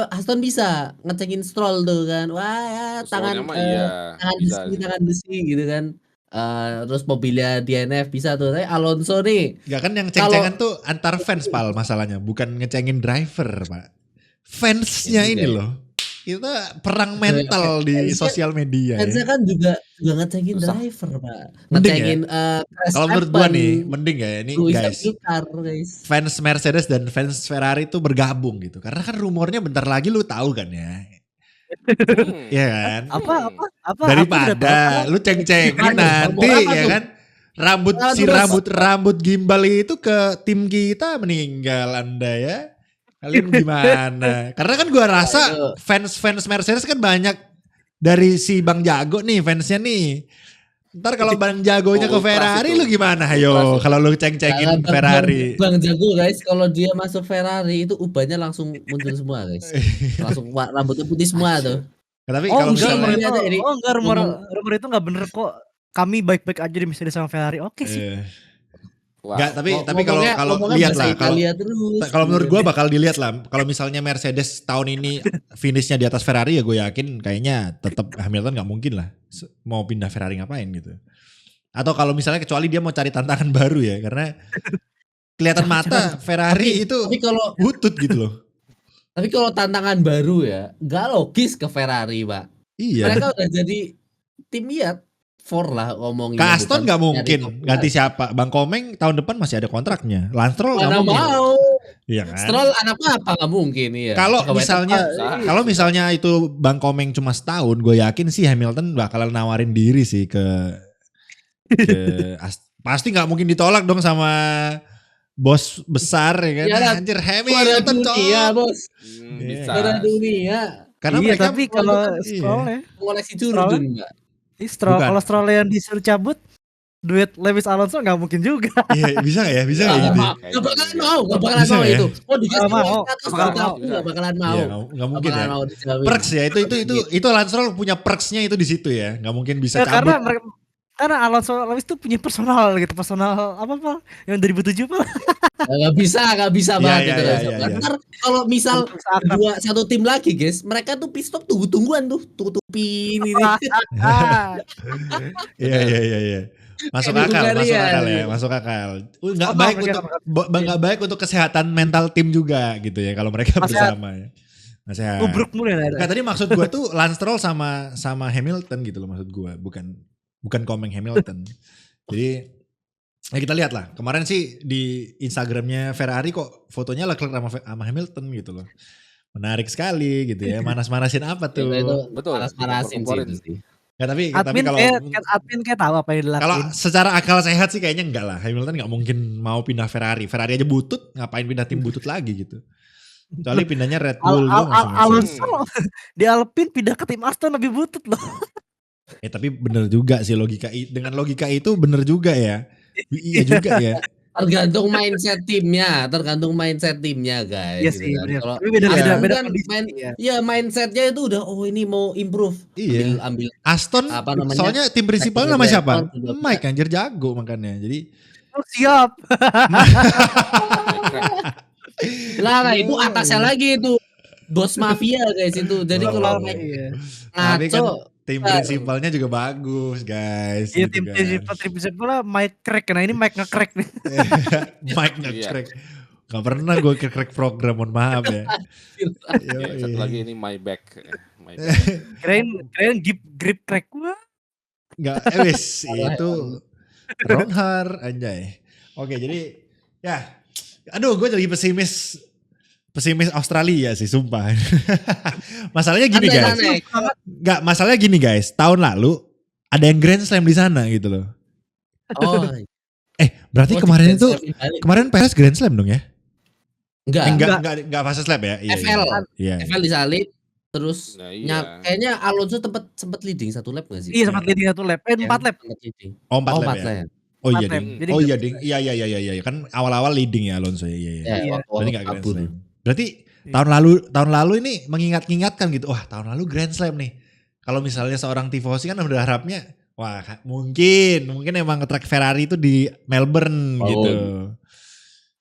Aston bisa, ngecengin Stroll tuh kan. Wah, ya, Soalnya tangan mah iya, bisa. tangan besi gitu kan. Terus mobilnya DNF bisa tuh. Tapi Alonso nih, Gak kan yang ceng-cengan tuh antar fans pal masalahnya. Bukan ngecengin driver pak. Fansnya Ya ini juga ya. loh. Kita perang mental di Fansnya- sosial media fansnya ya. kan juga ngecengin Susah. driver pak. Mending Ngecengin Verstappen, Kalau menurut gua nih mending ya ini Lewis guys. Hamilton, guys. Fans Mercedes dan fans Ferrari tuh bergabung gitu. Karena kan rumornya bentar lagi lu tahu kan ya. Iya kan? Apa? Aku udah Daripada tahu. lu ceng-cengin Apa? nanti Ngomong apa ya tuh? kan. Rambut Ah, si terus. rambut gimbal itu ke tim kita meninggal Anda ya. Kalian gimana? Karena kan gua rasa fans Mercedes kan banyak dari si Bang Jago nih fansnya nih. Ntar kalau Bang Jagonya ke Ultras Ferrari itu. lu gimana? Ultras Ayo itu. kalau lu ceng-cengin Jangan Ferrari. Bang Jago guys, kalau dia masuk Ferrari itu ubannya langsung muncul semua guys. Langsung rambutnya putih semua tuh. Tapi Oh kalau enggak, misalnya- rumor itu, Lihat ini, rumor itu nggak bener kok. Kami baik-baik aja di Mercedes sama Ferrari. Oke sih. Wah. Enggak, tapi Ngomongnya- kalau ngomongnya lihat bahasa lah kalau Italia terus. kalau menurut gua bakal dilihat lah. Kalau misalnya Mercedes tahun ini finishnya di atas Ferrari ya gue yakin kayaknya tetap Hamilton nggak mungkin lah mau pindah Ferrari ngapain gitu. Atau kalau misalnya kecuali dia mau cari tantangan baru ya karena kelihatan mata Ferrari itu Tapi kalau butut gitu loh. tapi kalau tantangan baru ya, nggak logis ke Ferrari, Pak. Iya. Mereka udah jadi tim Fiat for lah ngomongin. Ke Aston nggak mungkin ganti siapa? Bang Komeng tahun depan masih ada kontraknya. Lance Stroll nggak Mana mungkin. mau? Iya kan? Stroll anak apa nggak mungkin ya. Kalau misalnya itu Bang Komeng cuma setahun, gue yakin sih Hamilton bakalan nawarin diri sih ke pasti nggak mungkin ditolak dong sama bos besar ya kan. Iyalah, Anjir juara Hamilton dunia, Bos. Bisa. Juara dunia. Karena Iya, mereka tapi kalau iya. Stroll ya, Koleksi Jordan enggak? Bukan. kalau Stroll yang disuruh cabut, duet Lewis Alonso nggak mungkin juga. Iya, bisa gak ya? Bisa gak gitu? Ya? Gak bakalan mau, gak bakalan Bisa mau ya? itu. Oh dikasih Nggak mau, status nggak mau. tapi gak bakalan mau. Iya, nggak mungkin ya. Bakalan mau dijamin. Perks ya itu Lance Stroll punya perksnya itu di situ ya. Nggak mungkin bisa Ya, karena cabut. karena Alonso Lewis tuh punya personal gitu, personal apa yang 2007 Pak. Gak bisa Iya, banget iya, gitu. iya, Ntar iya. Ntar kalau misal satu tim lagi guys, mereka tuh pit stop tunggu-tungguan tuh, tutupin ini. Iya. Masuk Kayak akal, Bulgaria. masuk akal. Nggak Oh, baik mereka- untuk nggak baik untuk kesehatan mental tim juga gitu ya kalau mereka Nggak bersama ya. Nggak sehat. Ubruk mulu ya. Nggak, tadi maksud gue tuh Lance Stroll sama Hamilton gitu loh maksud gue, bukan Komeng Hamilton. Jadi ya kita lihat lah. Kemarin sih di Instagramnya Ferrari kok fotonya Leclerc sama Hamilton gitu loh. Menarik sekali gitu ya. Manas-manasin apa tuh? Itu Betul. panas-panasin sih Kompor-komporin. itu sih. Ya, tapi Admin kayak tahu apa yang dilakuin. kalau secara akal sehat sih kayaknya enggak lah. Hamilton nggak mungkin mau pindah Ferrari. Ferrari aja butut, ngapain pindah tim butut lagi gitu. Kecuali pindahnya Red Bull gitu masing-masing. Alonso di Alpine pindah ke tim Aston lebih butut loh. Tapi bener juga sih dengan logika itu bener juga ya. Iya juga ya. Tergantung mindset timnya guys. Iya gitu sih, kan. bener. Kalau Tapi beda Aston beda kan kondisi ya. ya mindsetnya itu udah ini mau improve. Iya. Ambil Aston Apa namanya? soalnya tim prinsipalnya nama siapa? Mike anjir jago makanya. Jadi Oh, siap. lah itu atasnya lagi itu bos mafia guys itu. Jadi Oh, kalau Iya. tapi kan ngaco tim prinsipalnya juga bagus guys. Iya, gitu tim kan. prinsipal lah Mike crack. Nah ini Mike nge-crack nih. Mike nge-crack. Gak pernah gue crack program, mohon maaf ya. Oke, satu lagi ini my back. My back. Kirain grip crack gua. Gak, wis itu Ronhar anjay. Oke jadi ya, aduh gue jadi pesimis Australia sih sumpah. Masalahnya gini guys, nggak masalahnya gini guys. Tahun lalu ada yang Grand Slam di sana gitu loh. Oh, Berarti kemarin Perez Grand Slam dong ya? Enggak fase lap ya. Iya. FL. Iya. FL disalip terus Nah, iya. kayaknya Alonso sempat leading 1 lap nggak sih? Iya sempat leading 1 lap. 4 lap. Sempat leading. Oh 4 lap 4 ya. lap. Oh iya 4 lap. ding. Jadi Oh nggak- iya ding. Iya kan awal-awal leading ya Alonso ya. Iya. Ya, Iya. waktu Berarti enggak Grand kabur. Slam. Berarti tahun lalu ini mengingatkan gitu. Wah, tahun lalu Grand Slam nih. Kalau misalnya seorang tifosi kan berharapnya wah mungkin emang track Ferrari itu di Melbourne Bangun. gitu.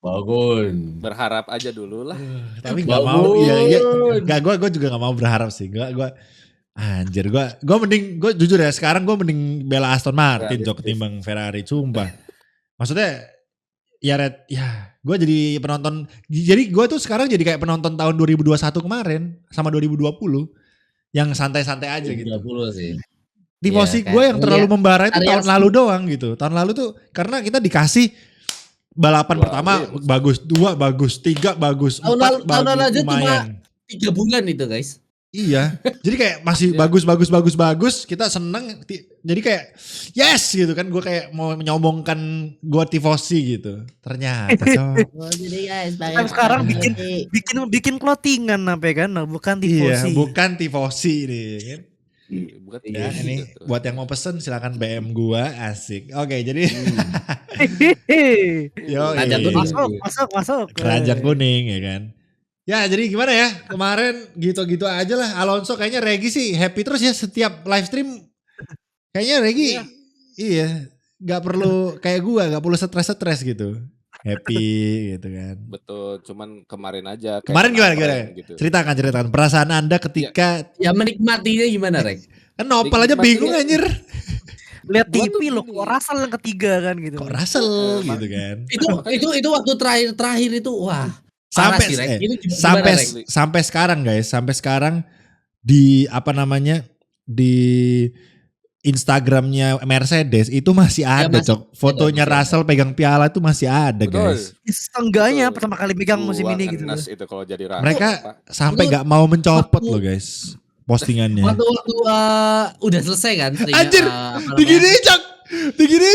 Bangun. Berharap aja dulu lah. Tapi nggak mau. Iya. Nggak, gue juga nggak mau berharap sih. Anjir, gue mending, gue jujur ya sekarang gue mending bela Aston Martin Cok ketimbang Ferrari, sumpah. Maksudnya ya Red, ya gue jadi penonton, jadi gue tuh sekarang jadi kayak penonton tahun 2021 kemarin sama 2020 yang santai-santai aja gitu. 20 sih. Tifosi Iya, gue yang terlalu kayak membara itu tahun variasi. lalu doang gitu. Tahun lalu tuh karena kita dikasih balapan Wah, pertama iya. bagus, 2 bagus, 3 bagus, 4 Tahun lalu bagus, aja cuma lumayan. 3 bulan itu guys. Iya, jadi kayak masih Iya. bagus, kita seneng. Jadi kayak yes gitu kan, gue kayak mau menyombongkan gue tifosi gitu. Ternyata Cok. Jadi guys, Kan sekarang bikin clothingan sampai kan, bukan tifosi. Iya, bukan tifosi nih. Kan? Bukan Ya tifosi ini gitu. buat yang mau pesen silakan BM gua, asik. Oke, jadi yo Kerajaan kuning. masuk. Kerajaan kuning ya kan. Ya jadi gimana ya, kemarin gitu-gitu aja lah. Alonso kayaknya Regi sih happy terus ya setiap live stream. Kayaknya Regi iya gak perlu kayak gua, gak perlu stres gitu. Happy gitu kan. Betul, cuman kemarin aja. kayak Kemarin kena gimana? prank Gitu. Ceritakan perasaan Anda ketika Ya menikmatinya gimana, Rek? kan Nopal aja bingung anjir. Lihat Gua tuh TV lo, gini. kok Russell yang ketiga kan gitu. Kok Russell gitu kan. Itu waktu terakhir itu wah. Sampai parah sih, Rek. Ini gimana, sampai Rek? sampai sekarang guys, sampai sekarang di apa namanya di Instagramnya Mercedes itu masih ada masih Cok. Fotonya masih ada. Russell pegang piala itu masih ada Betul. guys. Seenggaknya Betul. pertama kali pegang musim Gua ini gitu. ngenes itu kalau jadi Russell, Mereka Pak. sampai Itu nggak mau mencopot waktu- loh guys postingannya. Waktu udah selesai kan? Anjir, digini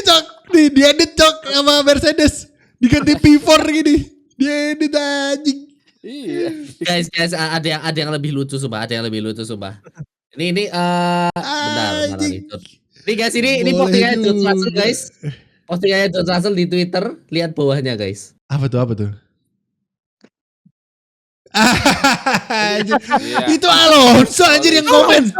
Cok, diedit Cok sama Mercedes, diganti P4 gini, diedit anjing. Iya. Guys, ada yang lebih lucu sumpah, Ini bentar, mana Anjing. nih, Jod? Ini guys, ini Boleh postingannya George juga. Russell guys. Postingannya George Russell di Twitter, lihat bawahnya guys. Apa tuh? Anjir. Iya. Itu Alonso anjir yang komen.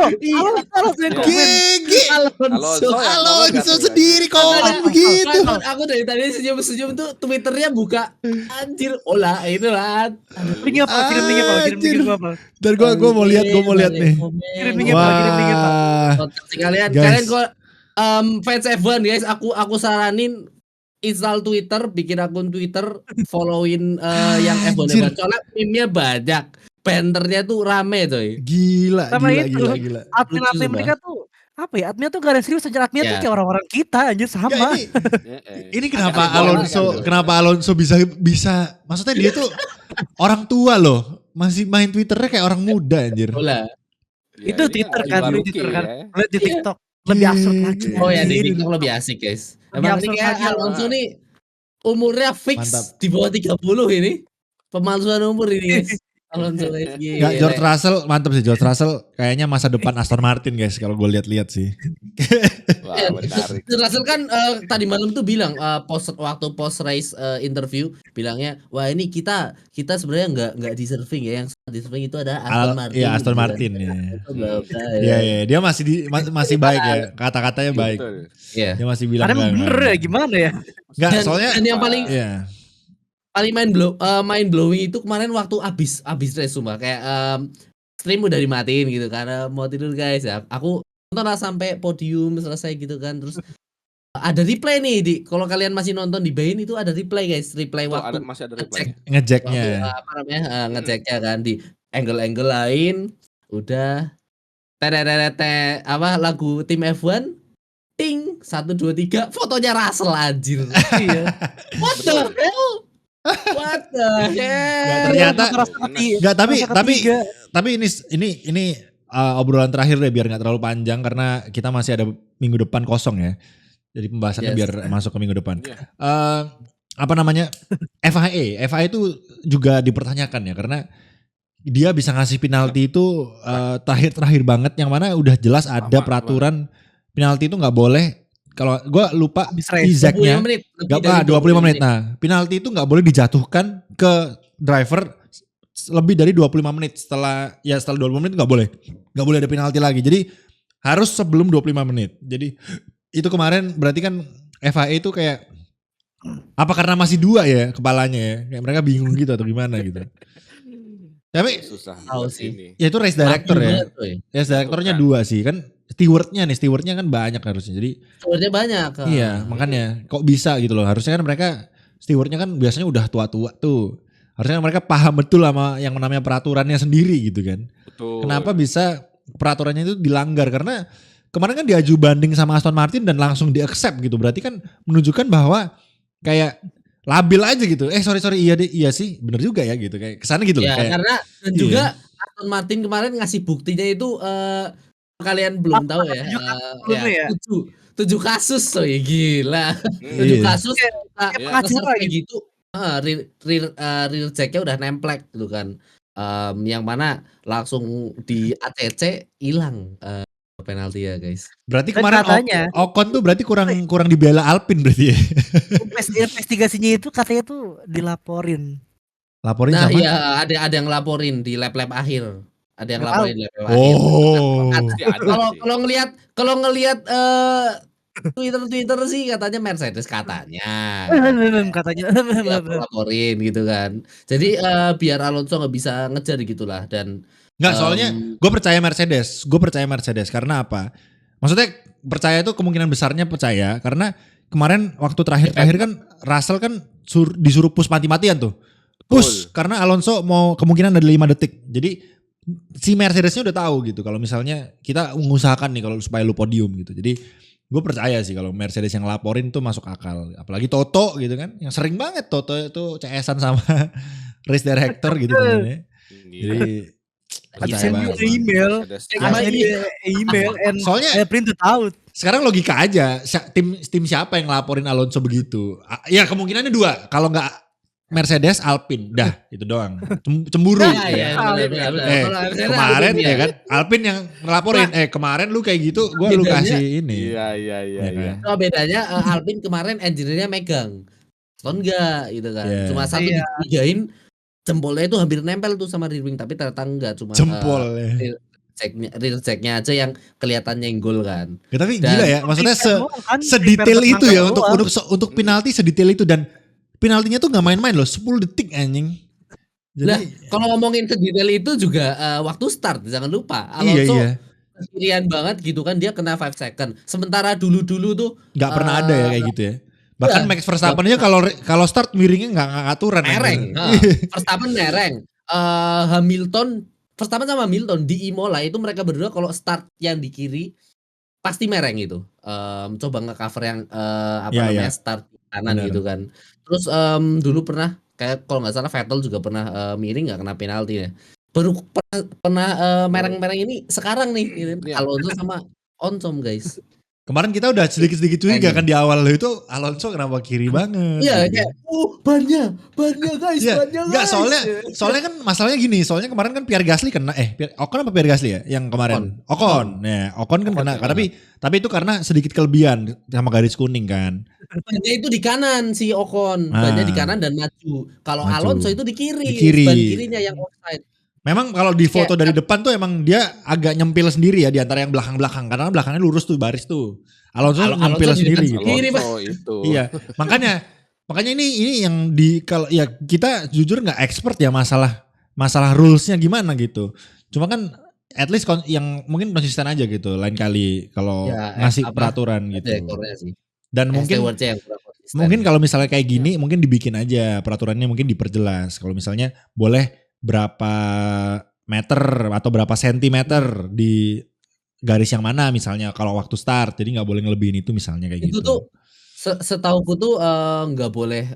Alonso yang komen. Gigi. Alonso Alonso sendiri komen begitu. Aku dari tadi senyum tuh Twitternya buka anjir olah itu lah. Kirim link apa? Dan gue mau lihat nih. Kirim link apa? Kalian Guys. kok fans F1 guys, aku saranin install Twitter, bikin akun Twitter, followin yang F1. Anjir. Soalnya meme-nya banyak, bannernya tuh rame coy. Gila. Sama itu. Gila. Admin Lucu, mereka tuh apa ya? Adminnya tuh gak ada serius, anjir adminnya tuh Ya. kayak orang-orang kita anjir sama. Gak, ini kenapa Agak Alonso Alonso bisa maksudnya dia tuh orang tua loh, masih main Twitternya kayak orang muda anjir. Bola. Ya, Itu ini Twitter lagi kan, baru Twitter ki kan. ya. Lihat di TikTok lebih absurd lagi. Oh ya, di anjir. TikTok lebih asik guys. Lebih Emang ini absurd kayak lagi, Alonso nih umurnya fix Mantap. di bawah 30 ini. Pemalsuan umur ini guys. Alonso guys. Gak, George Russell mantap sih. George Russell kayaknya masa depan Aston Martin guys kalau gue lihat-lihat sih. Wah, Ya, menarik. Russell kan tadi malam tuh bilang waktu post race interview bilangnya wah ini kita sebenarnya nggak deserving ya, yang deserving itu ada Aston Martin. Iya Aston gitu kan. Martin ya. Iya. Iya dia masih baik ya, kata-katanya baik. Betul. Iya. Dia masih bilang Karena emang enggak, bener enggak. ya gimana ya? Enggak, Dan- soalnya dan yang paling iya. mind blowing itu kemarin waktu abis race sumpah kayak stream udah dimatiin gitu karena mau tidur guys ya. Aku nonton lah sampai podium selesai gitu kan, terus ada replay nih kalau kalian masih nonton di Bein itu ada replay guys, replay Oh, waktu masih ada ngecek replay. Ngejacknya. apa namanya ngeceknya kan di angle lain udah tererete apa lagu tim F1 ting 1 2 3 fotonya Russell anjir. Iya. What the hell? What the hell? Ternyata Iya, enggak, Rasa ketiga. tapi ini obrolan terakhir deh biar nggak terlalu panjang karena kita masih ada minggu depan kosong ya. Jadi pembahasannya Yes. biar masuk ke minggu depan. Iya. Apa namanya? FIA itu juga dipertanyakan ya karena dia bisa ngasih penalti itu terakhir banget yang mana udah jelas ada Lama peraturan penalti itu nggak boleh. Kalau gue lupa Habis race. 25 exactnya menit. Lebih nggak dari 25 menit. Nah penalti itu nggak boleh dijatuhkan ke driver lebih dari 25 menit setelah 25 menit nggak boleh ada penalti lagi. Jadi harus sebelum 25 menit. Jadi itu kemarin berarti kan FIA itu kayak apa karena masih 2 ya kepalanya ya, kayak mereka bingung gitu atau gimana gitu. Tapi Susah Tahu buat sih. ini. ya itu race director Labil ya. banget, coy. Race directornya Bukan. 2 sih kan. Stewardnya kan banyak harusnya. Jadi Sumbernya banyak. iya makanya kok bisa gitu loh. Harusnya kan mereka stewardnya kan biasanya udah tua-tua tuh. Harusnya mereka paham betul sama yang namanya peraturannya sendiri gitu kan. Betul. Kenapa bisa peraturannya itu dilanggar? Karena kemarin kan diaju banding sama Aston Martin dan langsung di-accept gitu. Berarti kan menunjukkan bahwa kayak labil aja gitu. Sorry iya sih bener juga ya gitu. Kayak kesana gitu loh. Ya Kayak, karena dan iya. juga Aston Martin kemarin ngasih buktinya itu kalian belum tahu ya. 7 kasus ya sebelumnya ya? 7 kasus coy gila. 7 Iya. kasus Kayak Iya. pengacara kayak gitu. gitu. Rear check-nya udah nemplek gitu kan. Yang mana langsung di ACC hilang penalti ya guys. Berarti Dan kemarin katanya Ocon tuh berarti kurang dibela Alpine berarti ya. investigasinya itu katanya tuh dilaporin. Laporin Nah sama. iya ada yang laporin di lap-lap akhir. Ada yang Nggak laporin di lap-lap akhir. Oh. Pasti ada sih. Kalau ngelihat Twitter sih katanya Mercedes katanya Katanya. laporin gitu kan. Jadi biar Alonso nggak bisa ngejar gitulah dan Enggak, soalnya gue percaya Mercedes karena apa? Maksudnya percaya itu kemungkinan besarnya percaya karena kemarin waktu terakhir kan Russell kan disuruh push mati-matian tuh. Push karena Alonso mau kemungkinan ada 5 detik. Jadi si Mercedesnya udah tahu gitu kalau misalnya kita mengusahakan nih kalau supaya lu podium gitu. Jadi gue percaya sih kalau Mercedes yang laporin tuh masuk akal. Apalagi Toto gitu kan. Yang sering banget Toto itu CS-an sama race director gitu temennya. Jadi percaya Send you banget. email. Send email and Soalnya- I printed out. Sekarang logika aja, tim siapa yang laporin Alonso begitu? Ya kemungkinannya 2, kalau nggak Mercedes, Alpine, dah itu doang. Cemburu. Nah, ya, benar. Kalau Mercedes, Kemarin Alpine, ya kan, Alpine yang ngelaporin, kemarin lu kayak gitu, gue lu bedanya- kasih ini. Iya. Ya kan? Oh, bedanya Alpine kemarin engineer-nya megang. Stone enggak gitu kan. Iya. Cuma satu Iya. dicurigain jempolnya itu hampir nempel tuh sama rear wing tapi ternyata enggak cuma Jempol ya. rear check-nya aja yang kelihatannya nyenggol kan. Ya, tapi Dan- gila ya, maksudnya Kan, sedetail prepare itu ya tanggal untuk penalti sedetail itu dan penaltinya tuh nggak main-main loh, 10 detik anjing. Nah, Jadi kalau ngomongin sedetail itu juga waktu start jangan lupa. iya. Alonso sendirian banget gitu kan dia kena 5 second. Sementara dulu tuh Nggak pernah ada ya kayak gitu ya. Bahkan iya, Max Verstappen aja kalau start miringnya nggak aturan. mereng. anjing. Verstappen mereng. Verstappen sama Hamilton di Imola itu mereka berdua kalau start yang di kiri pasti mereng itu. Coba nge-cover yang Iya. start kanan Bener. gitu kan. Terus dulu pernah kayak kalau nggak salah Vettel juga pernah miring nggak kena penalti ya. Baru pernah mereng-mereng ini sekarang nih gitu. Iya. Alonso sama Onsom guys. Kemarin kita udah sedikit-sedikit curiga kan di awal itu Alonso kenapa kiri banget. Iya gitu. kayak bannya guys, Iya, bannya enggak guys. soalnya kan masalahnya gini, soalnya kemarin kan Pierre Gasly kena Ocon apa Pierre Gasly ya yang kemarin? Ocon. Nah, Ocon kan Ocon kena, kena. tapi itu karena sedikit kelebihan sama garis kuning kan. Bannya itu di kanan si Ocon, Ah. bannya di kanan dan maju. Kalau Maju. Alonso itu di kiri, Di kiri. ban kirinya yang offside. Memang kalau di foto dari depan tuh emang dia agak nyempil sendiri ya di antara yang belakang-belakang karena belakangnya lurus tuh baris tuh. Alonso nyempil Alonso di sendiri depan gitu. sendiri. Alonso itu. Iya, makanya ini yang kalau ya kita jujur nggak expert ya masalah rulesnya gimana gitu. Cuma kan at least yang mungkin konsisten aja gitu. Lain kali kalau Ya, ngasih peraturan gitu. Ekornya sih. Dan mungkin Stewardnya yang kurang konsisten. mungkin kalau misalnya kayak gini mungkin dibikin aja peraturannya mungkin diperjelas. Kalau misalnya boleh berapa meter atau berapa sentimeter di garis yang mana misalnya kalau waktu start. Jadi nggak boleh ngelebihin itu misalnya kayak itu gitu. tuh setauku tuh nggak boleh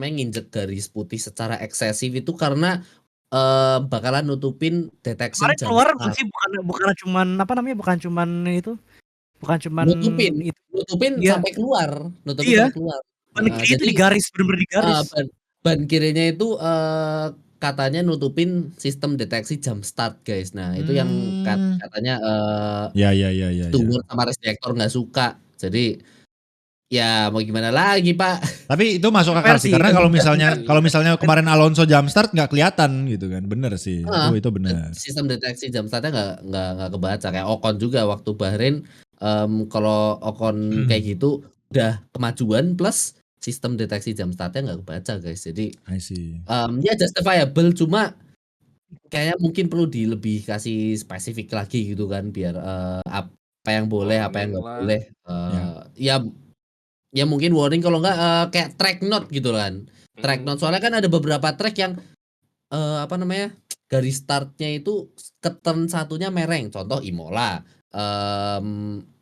nginjek garis putih secara eksesif itu karena bakalan nutupin deteksi Kemarin jam keluar start. sih bukan cuman bukan cuman itu. Bukan cuman nutupin itu. nutupin Iya. sampai keluar, nutupin Iya. sampai keluar. Ban kiri itu di garis, bener-bener di garis. ban kirinya itu katanya nutupin sistem deteksi jump start guys. Nah itu yang katanya Ya. Stewart sama race director nggak suka. Jadi ya mau gimana lagi Pak? Tapi itu masuk akal sih, Versi, karena kan? kalau misalnya kemarin Alonso jump start nggak kelihatan gitu kan, bener sih, itu bener. Sistem deteksi jump startnya nggak kebaca kayak Ocon juga waktu Bahrain. Kalau Ocon kayak gitu udah kemajuan plus sistem deteksi jump startnya nggak kebaca guys. Jadi I see. ya justifiable, cuma kayaknya mungkin perlu lebih kasih spesifik lagi gitu kan biar apa yang boleh apa yang nggak boleh. Ya mungkin warning kalau nggak kayak track note gitu kan. Track note soalnya kan ada beberapa track yang garis startnya itu ke turn satunya mereng, contoh Imola.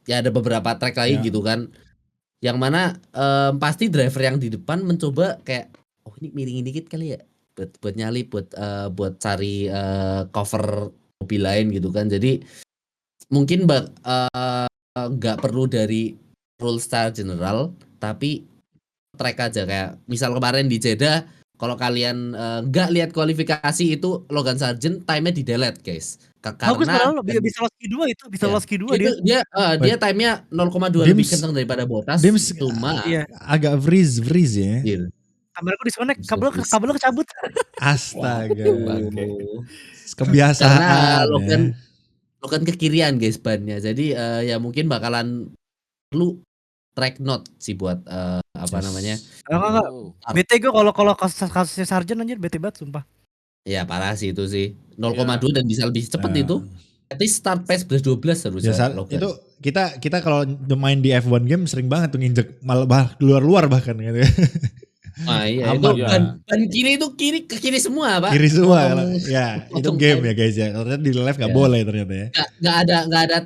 Ya ada beberapa track lagi gitu kan, yang mana pasti driver yang di depan mencoba kayak ini miringin dikit kali ya buat nyalip buat cari cover mobil lain gitu kan. Jadi mungkin nggak perlu dari rule secara general, tapi track aja kayak misal kemarin di Jeddah. Kalau kalian nggak lihat kualifikasi itu Logan Sargent time-nya di delete guys. Bagus padahal bisa loss Q2 itu, bisa loss Q2 dia. Dia time-nya 0,2 lebih kenceng daripada Bottas. Cuma agak freeze ya. Kameraku disconnect, kabelnya kecabut. Astaga. Kebiasaan. Logan ke kirian guys bannya. Jadi ya mungkin bakalan perlu track note sih buat namanya. Enggak. BT gue kalau kasusnya Sargent anjir bete banget sumpah. Ya parah sih itu sih. 0,2 dan bisa lebih cepat itu. Berarti start pace 12 harusnya. Itu kita kalau main di F1 game sering banget tuh nginjek malah luar bahkan gitu. Iya itu ban kiri itu ke kiri semua Pak. Kiri semua ya itu game ya guys ya. Ternyata di live nggak boleh ternyata ya. Nggak ada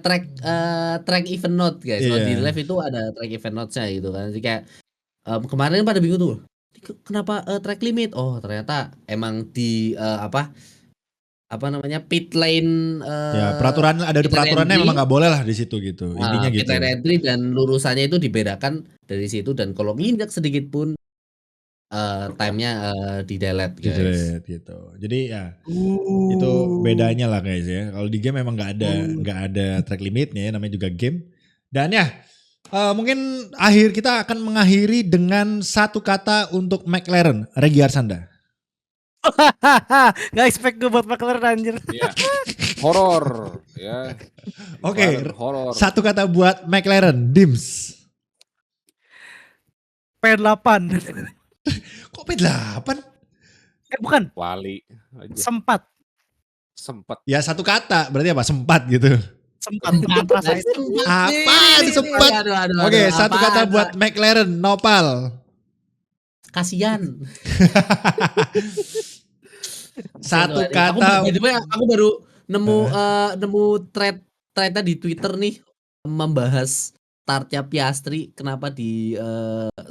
track event note guys. Kalau di live itu ada track event note-nya gitu kan. Jadi kayak kemarin pada bingung tuh. Kenapa track limit? Oh ternyata emang di pit lane. Ya peraturan ada di peraturannya memang nggak boleh lah di situ gitu. Intinya gitu. Pit lane entry dan lurusannya itu dibedakan dari situ, dan kalau nginjak sedikit pun time-nya di delete guys. Di delete gitu. Jadi ya itu bedanya lah guys ya. Kalau di game memang nggak ada track limitnya ya, namanya juga game. Dan ya mungkin kita akan mengakhiri dengan satu kata untuk McLaren, Regi Arsanda. Gak expect gue buat McLaren anjir. Iya. Horor ya. Oke. Satu kata buat McLaren, Dims. P8. Kok P8? Bukan. Wali. Sempat. Ya satu kata, berarti apa? Sempat gitu. Sempat sempat. Oke, satu kata buat McLaren, Nopal. Kasian. Satu kata. Aku baru nemu thread di Twitter nih membahas startnya Piastri kenapa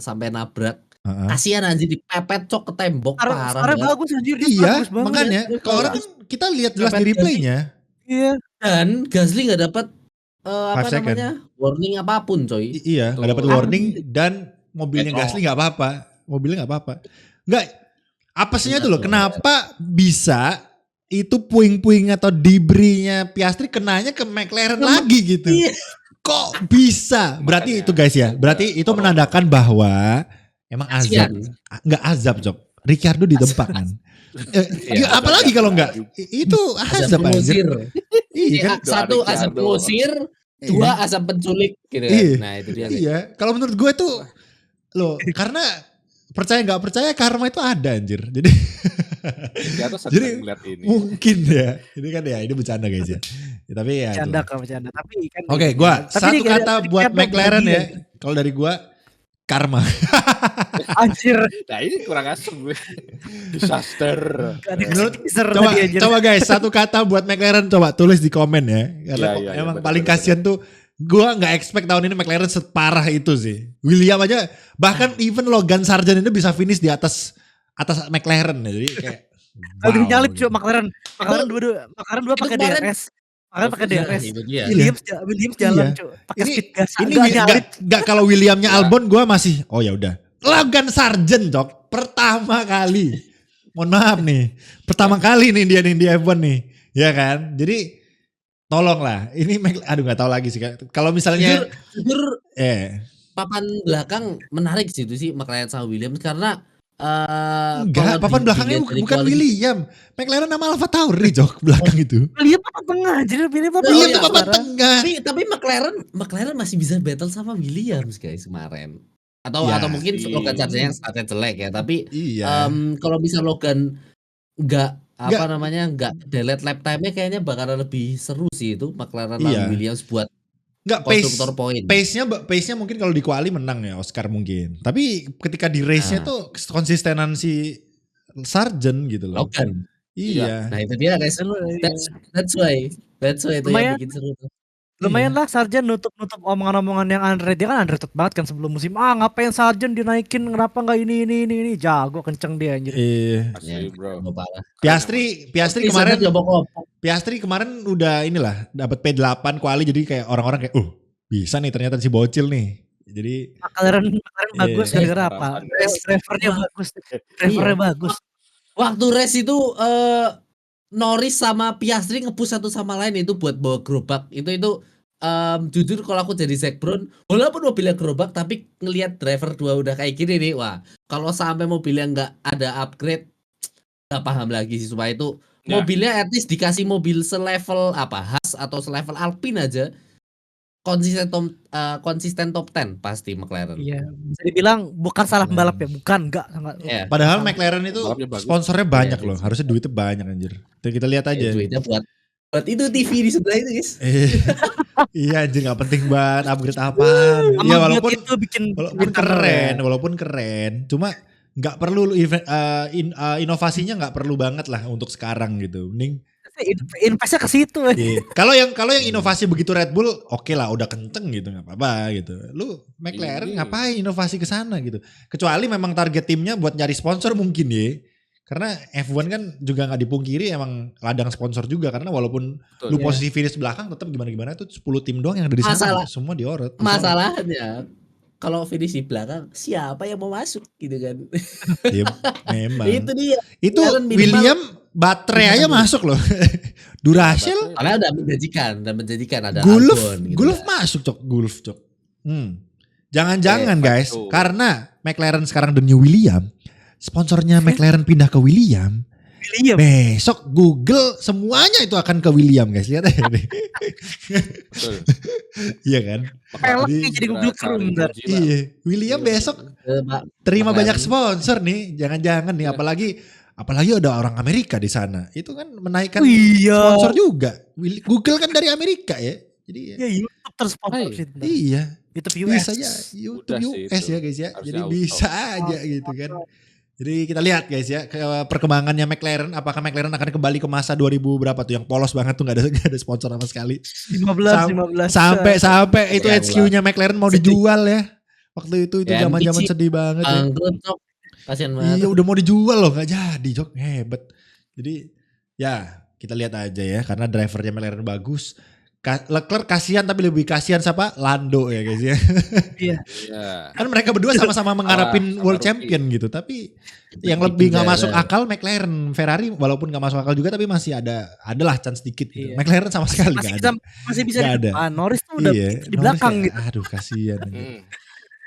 sampai nabrak. Kasihan anjir, dipepet cok ke tembok parah. Karena bagus anjir. Iya, makanya kalau kan kita lihat jelas di replaynya. Iya. Dan Gasly nggak dapat warning apapun coy. Iya, nggak dapat warning dan mobilnya Gasly nggak apa-apa. Nggak, apesnya tuh loh, kenapa bisa itu puing-puing atau debris-nya Piastri kenanya ke McLaren lagi gitu. Kok bisa? Berarti itu guys ya, berarti itu menandakan bahwa emang azab. Enggak azab, Cok. Ricardo ditempak kan. Apalagi kalau enggak itu azab anjir. Iya kan? Satu azab pengusir, dua azab penculik gitu kan. Nah, itu dia. Iya, kalau menurut gue tuh loh, karena percaya nggak percaya karma itu ada anjir. Jadi mungkin ya. Ini kan ya, ini bercanda guys ya. Tapi ya bercanda. Tapi kan Oke, gua satu kata buat McLaren ya. Kalau dari gua karma. Anjir. Nah ini kurang asem gue. Disaster. Coba guys, satu kata buat McLaren, coba tulis di komen ya. Karena emang paling kasihan tuh gue nggak expect tahun ini McLaren separah itu sih. William aja, bahkan even Logan Sargent ini bisa finish di atas McLaren ya. Jadi kayak Lebih nyalip cuy McLaren dua pakai DRS. Pakai DRS. Williams jalan cuy. Pakai speed gas. Ini enggak kalau Williamnya Albon gue masih ya udah. Logan Sargent, Cok. pertama kali. Mohon maaf nih. Pertama kali nih dia nih di F1 nih. Ya kan? Jadi tolonglah. Ini aduh gak tahu lagi sih. Kalau misalnya Jujur papan Iya. belakang menarik sih itu sih McLaren sama Williams karena enggak, papan belakangnya bukan William. McLaren sama Alfa Tauri Jok belakang itu. William papan tengah, jadi William papan William tuh tengah papan sekarang. tengah. Tapi McLaren masih bisa battle sama Williams guys kemarin. Atau mungkin Logan Sargent yang startnya jelek ya, tapi Iya. kalau bisa Logan enggak delete lap time-nya kayaknya bakalan lebih seru sih itu McLaren lawan Williams buat Enggak, konstruktor poin. Pace-nya mungkin kalau di quali menang ya Oscar mungkin. Tapi ketika di race-nya tuh konsistenan si Sargent gitu loh. Logan. Iya. Nah itu dia guys. That's why itu yang bikin seru tuh. Lumayan lah Sargent nutup omongan-omongan yang underrated. Dia kan underrated banget kan sebelum musim. Ngapain Sargent dinaikin, kenapa nggak ini. Jago kenceng dia anjir. Asli bro. Piastri kemarin udah inilah dapat P8 quali, jadi kayak orang-orang kayak bisa nih ternyata si bocil nih. Jadi McLaren bagus gara-gara apa? Drivernya bagus. Waktu race itu Norris sama Piastri nge-push satu sama lain itu buat bawa gerobak. Itu jujur kalau aku jadi Zac Brown, walaupun mobilnya gerobak tapi ngelihat driver 2 udah kayak gini nih, wah kalau sampai mobilnya nggak ada upgrade, nggak paham lagi sih supaya itu mobilnya at least dikasih mobil selevel Haas atau selevel Alpine aja konsisten top 10 pasti McLaren. Iya, bisa dibilang bukan salah pembalap ya, enggak. Padahal McLaren itu sponsornya banyak loh, harusnya duitnya banyak anjir. Kita lihat aja. Duitnya buat itu TV di sebelah itu guys. Iya anjir, gak penting banget upgrade apaan. Iya walaupun keren, cuma nggak perlu inovasinya nggak perlu banget lah untuk sekarang gitu. Mending investnya ke situ. Kalau yang inovasi begitu Red Bull, oke lah udah kenceng gitu, nggak apa-apa gitu. Lu McLaren ngapain inovasi ke sana gitu? Kecuali memang target timnya buat nyari sponsor mungkin ya. Karena F1 kan juga nggak dipungkiri emang ladang sponsor juga, karena walaupun lu posisi finish belakang tetap gimana tuh 10 tim doang yang ada di sana, semua diorot. Masalahnya kalau finish di belakang, siapa yang mau masuk gitu kan? Ya, memang. Itu dia. Itu William baterai aja masuk loh. Duracell. Karena udah menjanjikan ada Gulf gitu masuk Cok. Jangan-jangan guys, karena McLaren sekarang the new William, sponsornya McLaren pindah ke William. Besok Google semuanya itu akan ke William guys, lihat aja nih. Iya kan? Jadi Google Chrome. Iya, William besok terima banyak sponsor nih, jangan-jangan nih, apalagi ada orang Amerika di sana, itu kan menaikkan sponsor juga. Google kan dari Amerika ya, jadi YouTube tersponsor. Iya, YouTube US. Bisa ya, YouTube US ya guys ya, jadi bisa aja gitu kan. Jadi kita lihat guys ya perkembangannya McLaren, apakah McLaren akan kembali ke masa 2000 berapa tuh yang polos banget tuh, nggak ada sponsor sama sekali. 15 sampai itu HQ-nya McLaren mau dijual ya. Waktu itu zaman-zaman sedih banget ya. Kasian banget. Iya udah mau dijual loh, nggak jadi Jok, hebat. Jadi ya kita lihat aja ya, karena drivernya McLaren bagus. Leclerc kasihan, tapi lebih kasihan siapa? Lando ya guys ya. Iya. Kan mereka berdua sama-sama mengharapin world champion gitu, tapi yang lebih nggak masuk akal McLaren. Ferrari walaupun nggak masuk akal juga, tapi masih adalah chance dikit gitu. McLaren sama sekali nggak ada. Masih bisa di depan. Norris tuh udah di belakang gitu. Aduh kasihan.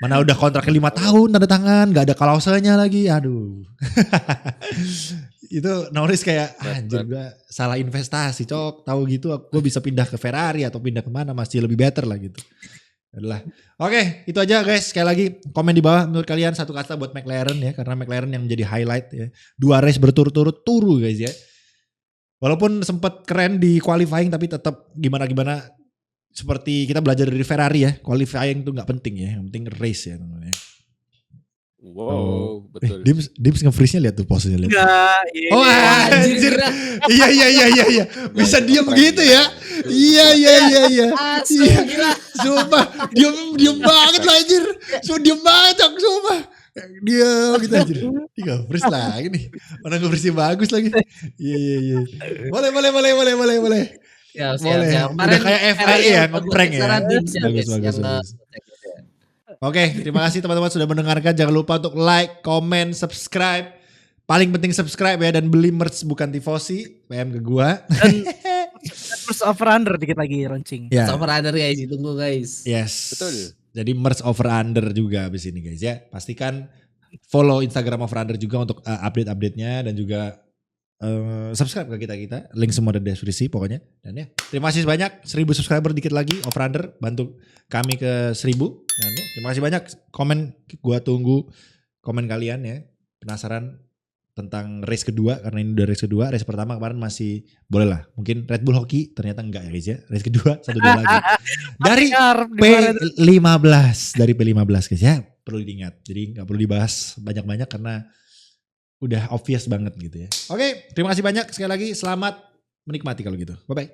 Mana udah kontraknya 5 tahun tanda tangan, nggak ada klausenya lagi, aduh. Itu Norris kayak anjir gue salah investasi Cok, tahu gitu gue bisa pindah ke Ferrari atau pindah kemana masih lebih better lah gitu. Adalah. Oke, itu aja guys. Sekali lagi komen di bawah menurut kalian satu kata buat McLaren ya, karena McLaren yang menjadi highlight ya. 2 race berturut-turut turu guys ya. Walaupun sempat keren di qualifying, tapi tetap gimana seperti kita belajar dari Ferrari ya, qualifying tuh nggak penting ya, yang penting race ya teman-teman. Wow, betul. Dims nge-freeze-nya lihat tuh posenya lihat. Enggak, Oh anjir. Iya. Bisa diam gitu ya. Iya. Gila. Sumpah, diam banget lah anjir. Diam banget Cok, sumpah. Dia gitu anjir. Dia nge-freeze lagi nih. Mana nge-freeze bagus lagi. Iya. Boleh. Ya, boleh. Udah kayak FIA ya, nge-prank ya. Bagus. Oke, terima kasih teman-teman sudah mendengarkan. Jangan lupa untuk like, comment, subscribe. Paling penting subscribe ya, dan beli merch bukan tifosi. PM ke gua. Dan terus over under dikit lagi launching. Ya. Over under guys, ditunggu guys. Yes. Betul. Jadi merch over under juga abis ini guys ya. Pastikan follow Instagram over under juga untuk update-update-nya, dan juga subscribe ke kita. Link semua ada di deskripsi pokoknya. Dan ya, terima kasih banyak. 1000 subscriber dikit lagi over under, bantu kami ke 1000. Dan ya, terima kasih banyak. Komen, gua tunggu komen kalian ya. Penasaran tentang race kedua, karena ini udah race kedua. Race pertama kemarin masih boleh lah. Mungkin Red Bull Hoki, ternyata enggak ya guys ya. Race kedua 1-2 lagi. Dari P15, dari P15 guys ya. Perlu diingat. Jadi gak perlu dibahas banyak-banyak karena udah obvious banget gitu ya. Oke, terima kasih banyak sekali lagi. Selamat menikmati kalau gitu. Bye-bye.